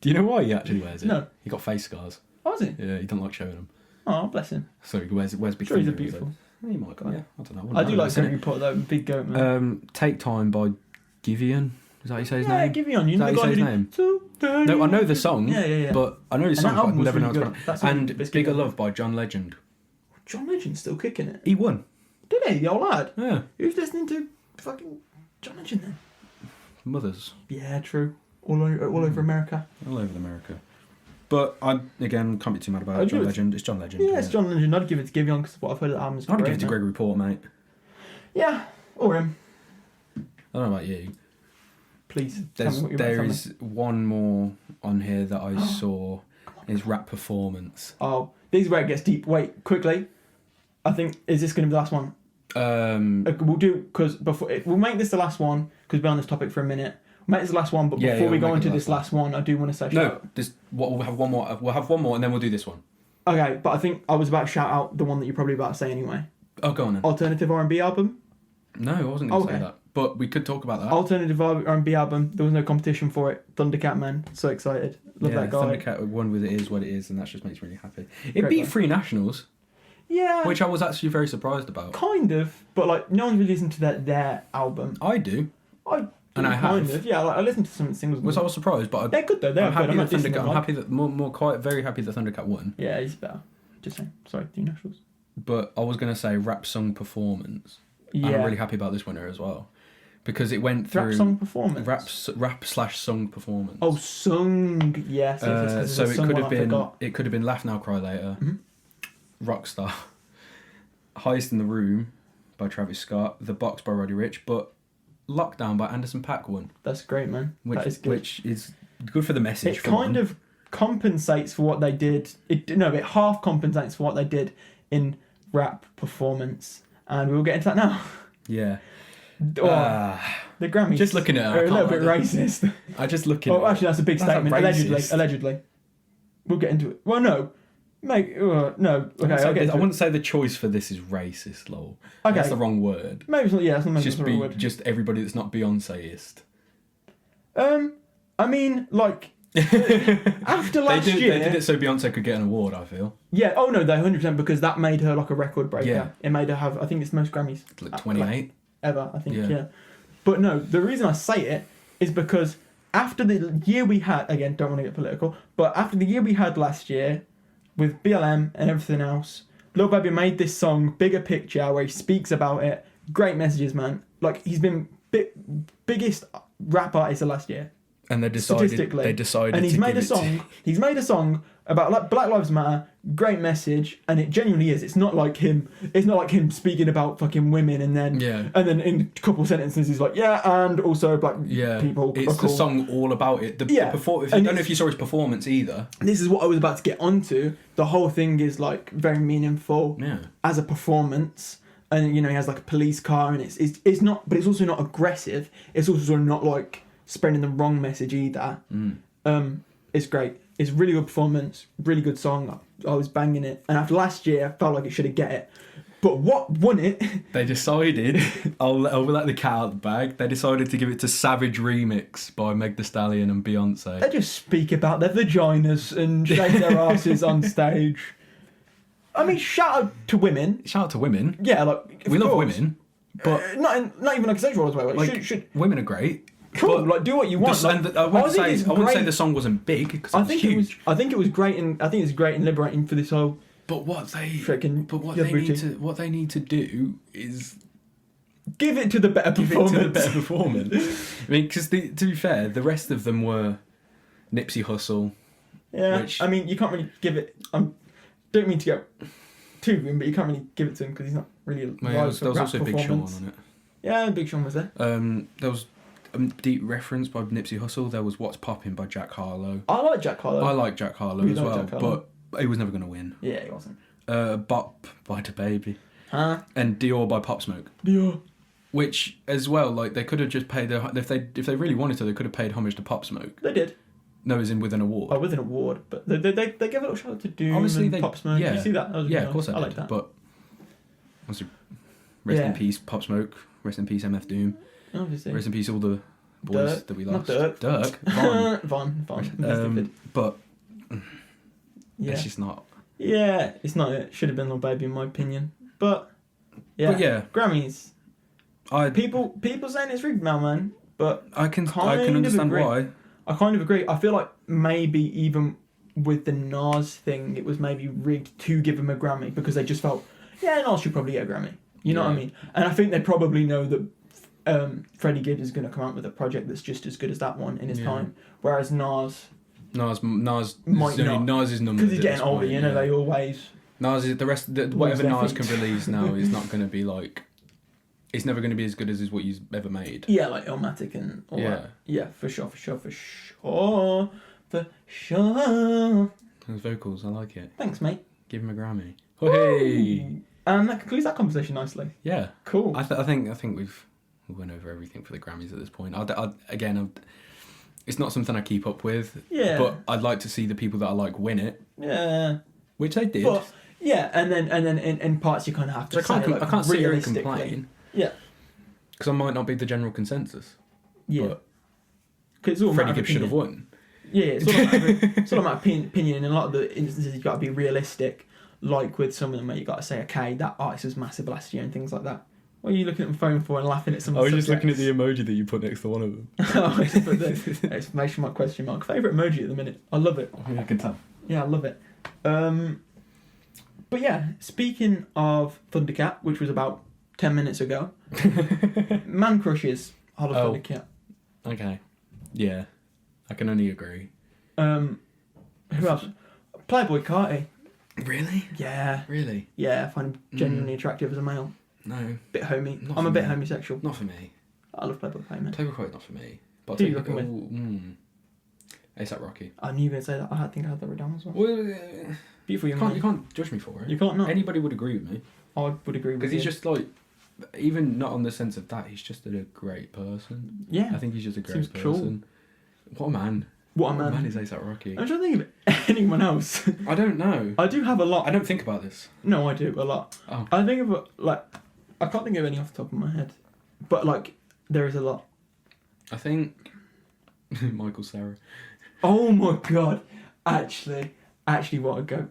Do you know why he actually wears it? No. He got face scars. Oh, is he? Yeah, he don't like showing them. Oh, bless him. So he wears big Sure, he's a fingers, beautiful. though. He might, yeah. I don't know. I do like Gregory Gregory Porter though. Big goat, man. Take Time by Giveon. Is that how you say his Yeah, name? give me on. You Is know that the how guy you say who his name? did No, I know the song. Yeah. But I know his And song, that but album I've was never really known good. it's That's from. really And good. It's Bigger good. Love by John Legend. John Legend's still kicking it. He won. Did he, the old lad? Yeah. Who's listening to fucking John Legend then? Mothers. Yeah, true. All over America. All over America. But I, again, can't be too mad about it. John Legend. It's John Legend. Yeah, it's John Legend. I'd give it to Giveon because what I've heard of the album is I'd great. give it to man. Gregory Porter, mate. Yeah, or him. I don't know about you. Please. Tell me what you're There about to is one more on here that I saw. Is Rap Performance. Oh, this is where it gets deep. Wait, quickly. I think, is this going to be the last one? We'll do, because we'll make this the last one, because we're on this topic for a minute. We'll make this the last one, but Yeah, before we we'll go make it into the this last one, I do want to say No, we'll have one more. We'll have one more, and then we'll do this one. Okay, but I think I was about to shout out the one that you're probably about to say anyway. Oh, go on then. Alternative R&B album. No, I wasn't going to say Okay. that. But we could talk about that. Alternative R&B album. There was no competition for it. Thundercat, man. So excited. Love that guy. Thundercat won with It Is What It Is, and that just makes me really happy. It Great beat guy. 3 Nationals, Yeah. which I was actually very surprised about. Kind of, but like no one's really listened to their album. I do. And I kind have. of. Yeah, like, I listened to some singles. I was surprised, but They're good though. They're I'm good. happy I'm that not dissing them, I'm like- happy that very happy that Thundercat won. Yeah, he's better. Just saying. Sorry, the Nationals. But I was going to say Rap Song Performance. Yeah. I'm really happy about this winner as well, because it went through Rap song performance. rap/song performance. Oh, sung. Yes. So it could have been Laugh Now Cry Later, Mhm. Rockstar, Highest in the Room by Travis Scott, The Box by Roddy Ricch, but Lockdown by Anderson .Paak won, That's great, man. That is good. which is good for the message. It kind of compensates for what they did. It half compensates for what they did in rap performance, and we'll get into that now. Yeah. Oh, the Grammys Just looking at it, I are a little can't bit like racist. I just look at Oh, actually, that's a big That's statement. racist. Allegedly. We'll get into it. Well, no. Mate, no. Okay, I'll get into I it. wouldn't say the choice for this is racist, lol. Okay. That's the wrong word. Maybe it's not, yeah, it's not Just the right word. just everybody that's not Beyonceist. I mean, like, after last year... They did it so Beyonce could get an award, I feel. Yeah, oh no, they're 100%, because that made her like a record breaker. Yeah. It made her have, I think it's the most Grammys Like 28. ever, I think, Yeah. yeah. But no, the reason I say it is because after the year we had, again, don't want to get political, but after the year we had last year, with BLM and everything else, Lil Baby made this song, Bigger Picture, where he speaks about it. Great messages, man. Like, he's been biggest rap artist of last year. And they decided. Statistically. They decided. And he's to made give a it song. To... He's made a song about like Black Lives Matter. Great message, and it genuinely is. It's not like him. It's not like him speaking about fucking women, and then in a couple sentences he's like, yeah, and also black people. It's are cool. the song all about it. I don't know if you saw his performance either. This is what I was about to get onto. The whole thing is like very meaningful as a performance. And you know, he has like a police car, and it's not, but it's also not aggressive. It's also not like spreading the wrong message either. It's great. It's really good performance, really good song. I was banging it, and after last year, I felt like it should have get it. But what won it? They decided. I'll let the cat out of the bag. They decided to give it to Savage Remix by Meg Thee Stallion and Beyonce. They just speak about their vaginas and shake their asses on stage. I mean, shout out to women. Shout out to women. Yeah, like we love women, but not even like a sexual way. Like, women are great. Cool, but like do what you want. I wouldn't say the song wasn't big because I think it was great, and I think it's great and liberating for this whole. But what they need to do is give it to the better performance. I mean, because to be fair, the rest of them were Nipsey Hussle. Yeah, which, I mean, you can't really give it. Don't mean to go too grim, but you can't really give it to him because he's not really. There was also Big Sean on it. Yeah, Big Sean was there. There was a deep reference by Nipsey Hussle. There was What's Poppin' by Jack Harlow. I like Jack Harlow. I like Jack Harlow as well, but he was never going to win. Yeah, he wasn't. Bop by DaBaby. Huh? And Dior by Pop Smoke. Dior. Which, as well, like, they could have just paid... If they really wanted to, they could have paid homage to Pop Smoke. They did. No, as in with an award. Oh, with an award. But they gave a little shout out to Doom Obviously, and Pop Smoke. Yeah. Did you see that? That was really of course nice. I like did. that. But obviously, rest in peace, Pop Smoke. Rest in peace, MF Doom. Obviously. Rest in peace, all the boys that we lost. Not Dirk. Von. But yeah. it's just not... Yeah, it's not it. Should have been Lil Baby in my opinion. But yeah. Grammys. People saying it's rigged now, man. But I can understand why. I kind of agree. I feel like maybe even with the Nas thing, it was maybe rigged to give him a Grammy because they just felt, Nas should probably get a Grammy. You know what I mean? And I think they probably know that Freddie Gibbs is going to come out with a project that's just as good as that one in his time. Whereas Nas might not. Nas is numbered because he's getting older. You know, they always. Nas is whatever Nas can release now is not going to be like. It's never going to be as good as what he's ever made. Yeah, like Illmatic and all that. Yeah, for sure. Those vocals, I like it. Thanks, mate. Give him a Grammy. Hey. And that concludes that conversation nicely. Yeah. Cool. I think we went over everything for the Grammys at this point. It's not something I keep up with. Yeah. But I'd like to see the people that I like win it. Yeah. Which they did. But, and then in parts you kind of have to. I can't sit here and complain. Yeah. Because I might not be the general consensus. Yeah. But it's all Freddie Gibbs should have won. Yeah, it's all about opinion. In a lot of the instances, you've got to be realistic. Like with some of them where you've got to say, okay, that artist was massive last year and things like that. What are you looking at the phone for and laughing at some? I was just looking at the emoji that you put next to one of them. The exclamation mark, question mark. Favourite emoji at the minute. I love it. Yeah, I can tell. Yeah, I love it. But yeah, speaking of Thundercat, which was about 10 minutes ago, Man Crushes Hollow Thundercat. Okay. Yeah. I can only agree. Who else? Playboy Carti. Really? Yeah. Really? Yeah, I find him genuinely attractive as a male. No. Bit homey. I'm a bit homosexual. Not for me. I love Playboy Carti, man. Playboy Carti not for me. But who you reckon with? A$AP Rocky. I knew you were going to say that. I think I had that written down as well. Beautiful young man. You can't judge me for it. You can't not. Anybody would agree with me. I would agree with you. Because he's just like, even not on the sense of that, he's just a great person. Yeah. I think he's just a great person. Cool. What a man. What a man is A$AP Rocky. I'm trying to think of anyone else. I don't know. I do have a lot. I don't think about this. No, I do a lot. Oh. I think of I can't think of any off the top of my head, but there is a lot. I think Michael Cera. Oh my god! Actually, what a goat.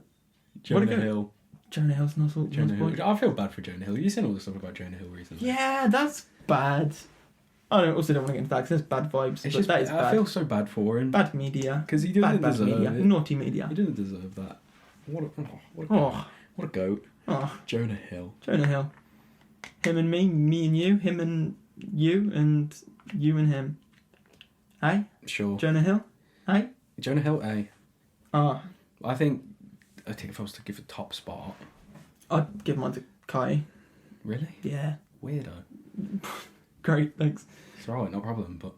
Jonah Hill. Jonah Hill's not Jonah Hill. I feel bad for Jonah Hill. You've seen all the stuff about Jonah Hill recently. Yeah, that's bad. I also don't want to get into that because there's bad vibes. It's just, that is bad. I feel so bad for him. Bad media. Because he doesn't bad deserve media. it. Naughty media. He doesn't deserve that. What a goat. Oh. Jonah Hill. Him and me and you, him and you and him. Hey? Sure. Jonah Hill? Hey? Jonah Hill, Ah, I think if I was to give a top spot. I'd give mine to Kai. Really? Yeah. Weirdo. Great, thanks. It's alright, no problem, but.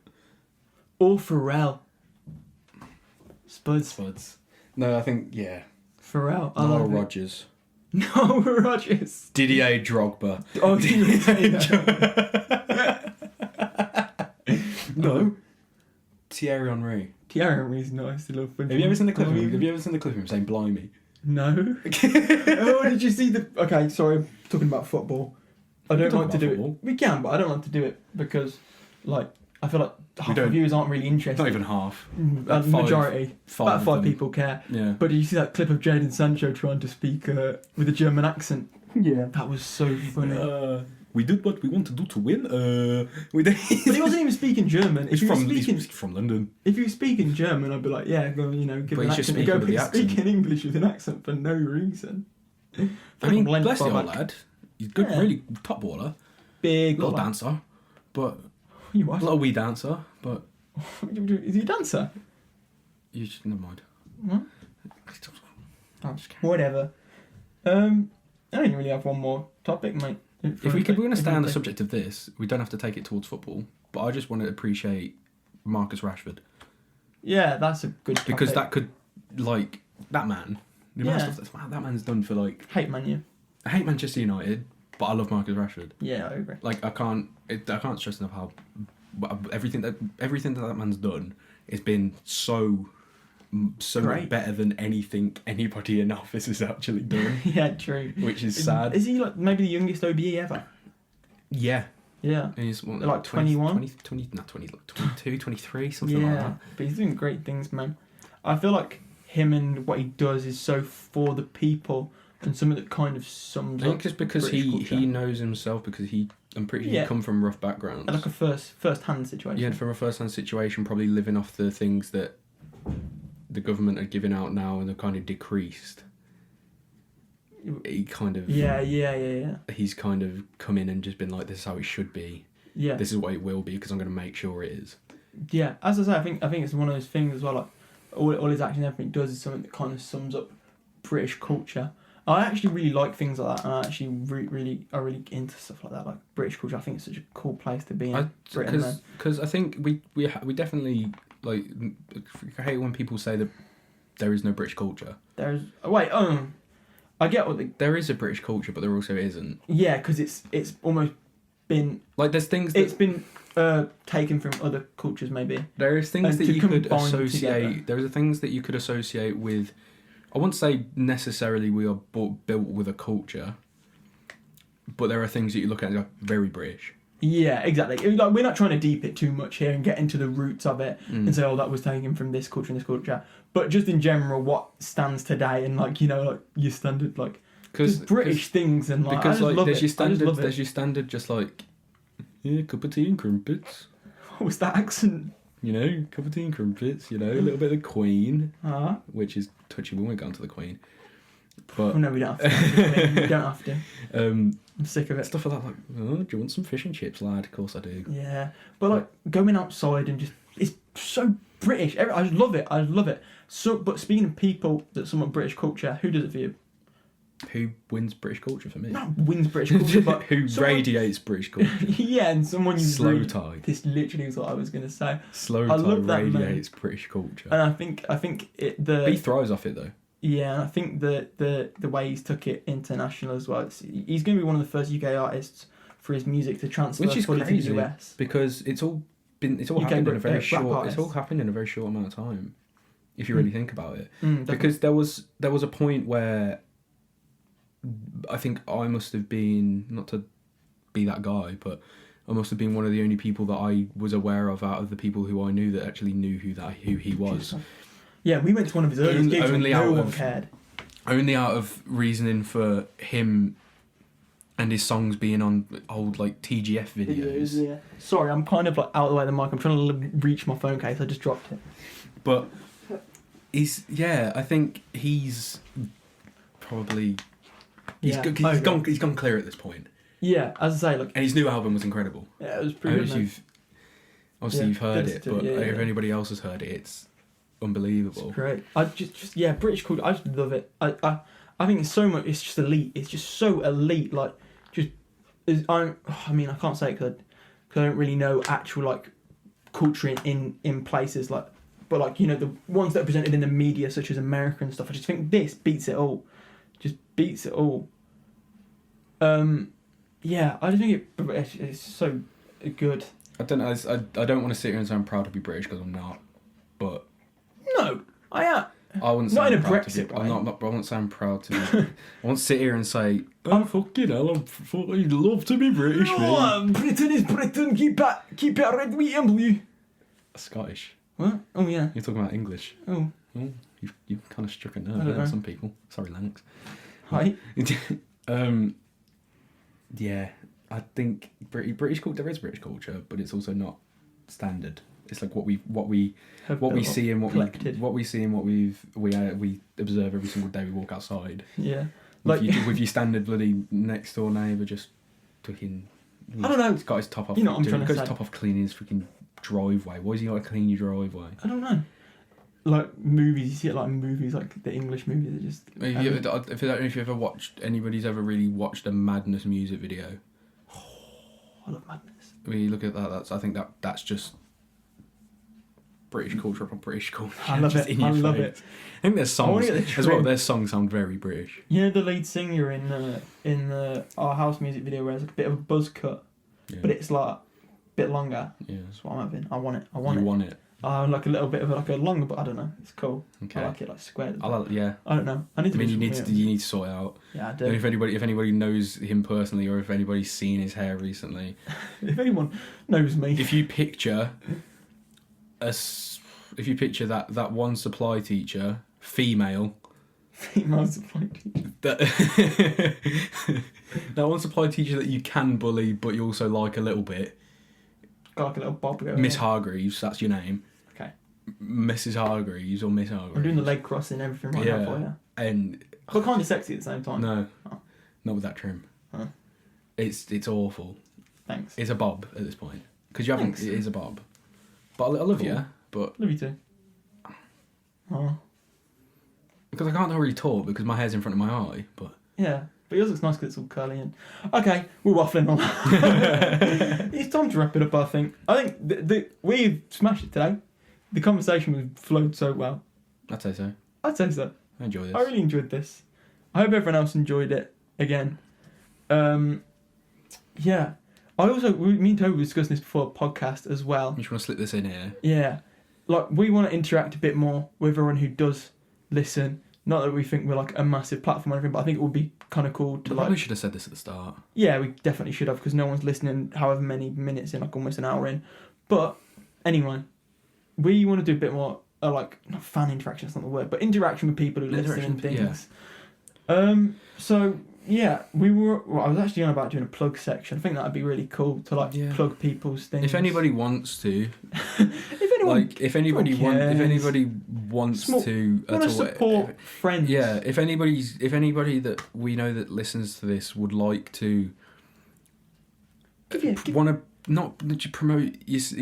Or Pharrell. Spuds. No, I think, yeah. Pharrell. I Noel love it. Rodgers. Noel Rodgers. Didier Drogba. Oh, No. Thierry Henry. Thierry Henry's nice. Have you ever seen the clip of him? Have you ever seen the clip of him saying "Blimey"? No. Oh, did you see the? Okay, sorry. I'm talking about football. I don't like to do it. We can, but I don't like to do it because, like, I feel like half the viewers aren't really interested. Not even half. Majority. About 5 people care. Yeah. But did you see that clip of Jadon Sancho trying to speak with a German accent? Yeah. That was so funny. We did what we want to do to win. But he wasn't even speaking German. He's from London. If you speak in German, I'd be like, yeah, go, give an accent. Go speak in English with an accent for no reason. I mean, bless the old lad. He's good, really top baller. Big little dancer, but you what? Little wee dancer, but is he a dancer? You should never mind. What? Oh, whatever. I don't really have one more topic, mate. If we're going to stay on the subject of this, we don't have to take it towards football. But I just want to appreciate Marcus Rashford. Yeah, that's a good topic. Because that could, like, that man. The amount of stuff that man's done for, like. Hate Man U. I hate Manchester United, but I love Marcus Rashford. Yeah, I agree. Like, I can't stress enough how everything that man's done has been so much better than anything anybody in office has actually done. Yeah, true. Which is sad. Is he like maybe the youngest OBE ever? Yeah. Yeah. He's like 21? 22, 23, something like that. But he's doing great things, man. I feel like him and what he does is so for the people and something that kind of sums up. I think it's because he knows himself, because I'm pretty sure he come from rough backgrounds. Like a first-hand situation. Yeah, from a first-hand situation, probably living off the things that the government are giving out now and they're kind of decreased. He kind of... Yeah. He's kind of come in and just been like, this is how it should be. Yeah. This is what it will be, because I'm going to make sure it is. Yeah, as I say, I think it's one of those things as well, like, all his action and everything does is something that kind of sums up British culture. I actually really like things like that, and I actually really into stuff like that, like British culture. I think it's such a cool place to be in. Because I think we definitely, like, I hate when people say that there is no British culture. I get what there is a British culture, but there also isn't. Yeah, because it's almost been like there's things it's been taken from other cultures, maybe. There is things that you could associate. Together. There are things that you could associate with. I wouldn't say necessarily we are built with a culture, but there are things that you look at and go, very British. Yeah, exactly. Like, we're not trying to deep it too much here and get into the roots of it and say, oh, that was taken from this culture and this culture. But just in general, what stands today and, like, like your standard, like, just British things and, like, because, I just love there's it. Your standard, there's your standard just like, yeah, cup of tea and crumpets. What was that accent? Cup of tea and crumpets, a little bit of the Queen, Uh-huh. which is touchy when we get onto the Queen. But no, we don't have to. We don't have to. I'm sick of it. Stuff like that, like, oh, do you want some fish and chips, lad? Of course I do. Yeah, but like going outside and it's so British. I love it. So, but speaking of people that somewhat British culture, who does it for you? Who wins British culture for me? Not wins British culture, but who radiates British culture. Yeah, and someone you Slow Tie. This literally is what I was gonna say. Slow Tie radiates British culture. And I think he thrives off it though. Yeah, and I think the way he's took it international as well. He's going to be one of the first UK artists for his music to transfer fully to the US. Because it's all happened in a very short. It's all happened in a very short amount of time, if you really think about it. Because there was a point where I think I must have been, not to be that guy, but I must have been one of the only people that I was aware of out of the people who I knew that actually knew who he was. Yeah, we went to one of his earliest gigs and no one cared. Only out of reasoning for him and his songs being on old, like, TGF videos. Yeah. Sorry, I'm kind of, like, out of the way of the mic. I'm trying to reach my phone case. I just dropped it. But I think he's probably... He's gone clear at this point. Yeah, as I say, look... And his new album was incredible. Yeah, it was pretty good, Obviously, you've heard it, but yeah. if anybody else has heard it, it's unbelievable. It's great. I just yeah, British culture. I just love it. I think it's so much. It's just elite. It's just so elite. Like, just I mean, I can't say it because I don't really know actual like culture in places like, but like, you know, the ones that are presented in the media, such as America and stuff. I just think this beats it all. Just beats it all. Yeah, I just think it's so good. I don't know. I don't want to sit here and say I'm proud to be British because I'm not. But No, I am. I wouldn't say Not in I'm a proud Brexit to be. way. I'm not. I wouldn't say I'm proud to be. I won't sit here and say, "Oh fucking hell, I'd love to be British." Oh, Britain is Britain. Keep it red, white and blue. Scottish. What? Oh yeah. You're talking about English. Oh. Oh, you've kind of struck a I nerve don't there know. with some people. Sorry, Lennox. Hi. Yeah, I think British culture. There is British culture, but it's also not standard. It's like what we see and what we observe every single day we walk outside. Yeah. With, Like with your standard bloody next door neighbour just fucking. I don't know. He's got his top off. You know what I'm trying to got say. his top off cleaning his freaking driveway. Why does he got to clean your driveway? I don't know. Like movies, you see it like in movies, like the English movies are just. I don't know if you ever watched, anybody's ever really watched a Madness music video. I love Madness. When you look at that, I think that's just British culture upon British culture. I love just it. in your I love face. it. I think there's songs get the as well. trim. Their songs sound very British. You know the lead singer in the Our House music video where it's like a bit of a buzz cut, Yeah. but it's like a bit longer. Yeah. That's what I'm having. I want it. I You want it. want it. Like a little bit of like a longer, but I don't know. It's cool. Okay. I like it like squared. Yeah. I don't know. I need to. I mean, do you something need to sort it out. Yeah, I And do. if anybody knows him personally, or if anybody's seen his hair recently, If anyone knows me, if you picture that one supply teacher, female, female supply teacher. that that one supply teacher that you can bully, but you also like a little bit. Got like a little bob going. Miss on. Hargreaves, that's your name. Okay. Mrs. Hargreaves or Miss Hargreaves. I'm doing the leg crossing and everything right now for you. And But kind of sexy at the same time. no, Oh. not with that trim. Huh. It's awful. Thanks. It's a bob at this point because you haven't. Thanks. It is a bob. But I love Cool. you. But Love you too. Oh. because I can't really talk because my hair's in front of my eye. But Yeah. But yours looks nice because it's all curly and... Okay, we're waffling on. It's time to wrap it up, I think. I think we've smashed it today. The conversation was flowed so well. I'd say so. I'd say so. I enjoy this. I really enjoyed this. I hope everyone else enjoyed it again. Yeah. Me and Toby were discussing this before a podcast as well. You just want to slip this in here. Yeah. Like, we want to interact a bit more with everyone who does listen. Not that we think we're like a massive platform or anything, but I think it would be kind of cool to I like... probably should have said this at the start. Yeah, we definitely should have because no one's listening however many minutes in, like almost an hour in. But anyway, we want to do a bit more, like, not fan interaction, that's not the word, but interaction with people who listen and things. So, yeah, I was actually on about doing a plug section. I think that would be really cool to, like, plug people's things. If anybody wants to... if anybody wants to want to support friends. Yeah, if anybody that we know that listens to this would like to want to not that you promote, if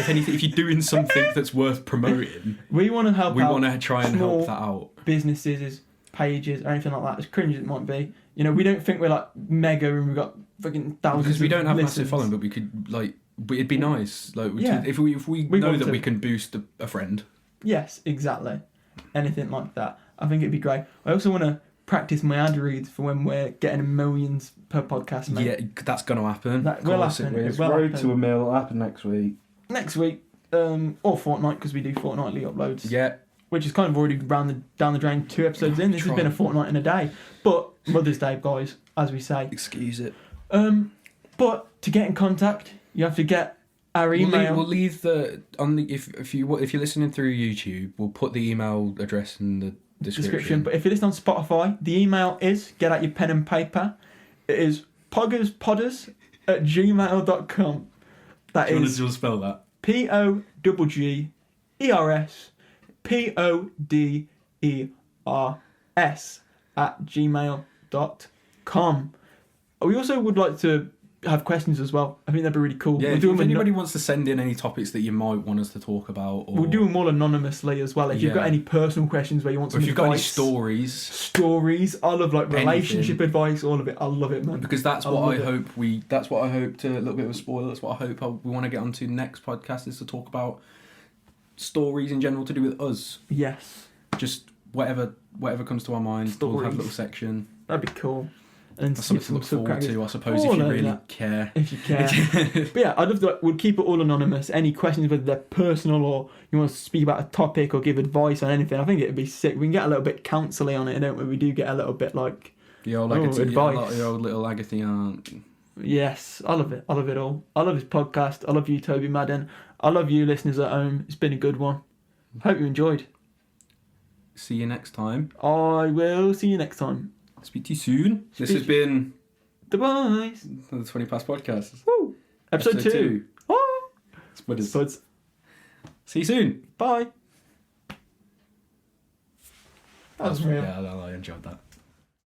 anything, if you're doing something that's worth promoting, we want to help. We want to try and help that out. Businesses, pages, or anything like that. As cringe as it might be, you know, we don't think we're like mega and we've got fucking thousands. Because we don't have listens. massive following, but we could like. It'd be nice, like Yeah. if we know that we can boost a friend. Yes, exactly. Anything like that, I think it'd be great. I also want to practice my ad reads for when we're getting millions per podcast, mate. Yeah, that's gonna happen. That will happen. It will Road happen. to a mill will happen next week. Next week, or fortnight, because we do fortnightly uploads. Yeah. Which is kind of already down the drain. 2 episodes in. This has been a fortnight and a day. But Mother's Day, guys, as we say. Excuse it. But to get in contact, you have to get our email. We'll leave if you're listening through YouTube, we'll put the email address in the description. But if you listen on Spotify, the email is, get out your pen and paper, it is poggerspodders@gmail.com. Do you want to spell that? POGGERSPODDERS @gmail.com. We also would like to have questions as well. I think that'd be really cool. Yeah, We'll do if them anybody wants to send in any topics that you might want us to talk about, or we'll do them all anonymously as well. If you've got any personal questions where you want some if you've got any advice, stories, I love like relationship advice, all of it. I love it, man. Because that's what I hope that's what I hope to, a little bit of a spoiler, that's what I hope we want to get onto next podcast, is to talk about stories in general to do with us. Yes. Just whatever comes to our mind. Stories. We'll have a little section. That'd be cool. And that's something to look forward to, I suppose, if you really care. If you care. But yeah, I'd love to, we'll keep it all anonymous. Any questions, whether they're personal or you want to speak about a topic or give advice on anything, I think it'd be sick. We can get a little bit counsely on it, don't we? We do get a little bit like the old advice. The old little Agatha aunt. Yes, I love it. I love it all. I love his podcast. I love you, Toby Madden. I love you, listeners at home. It's been a good one. Hope you enjoyed. See you next time. I will see you next time. Speak to you soon. This has been The Boys. The 20 Past Podcast. Woo. Episode 2. Oh. Spuds. See you soon. Bye. That was real. Yeah, I enjoyed that.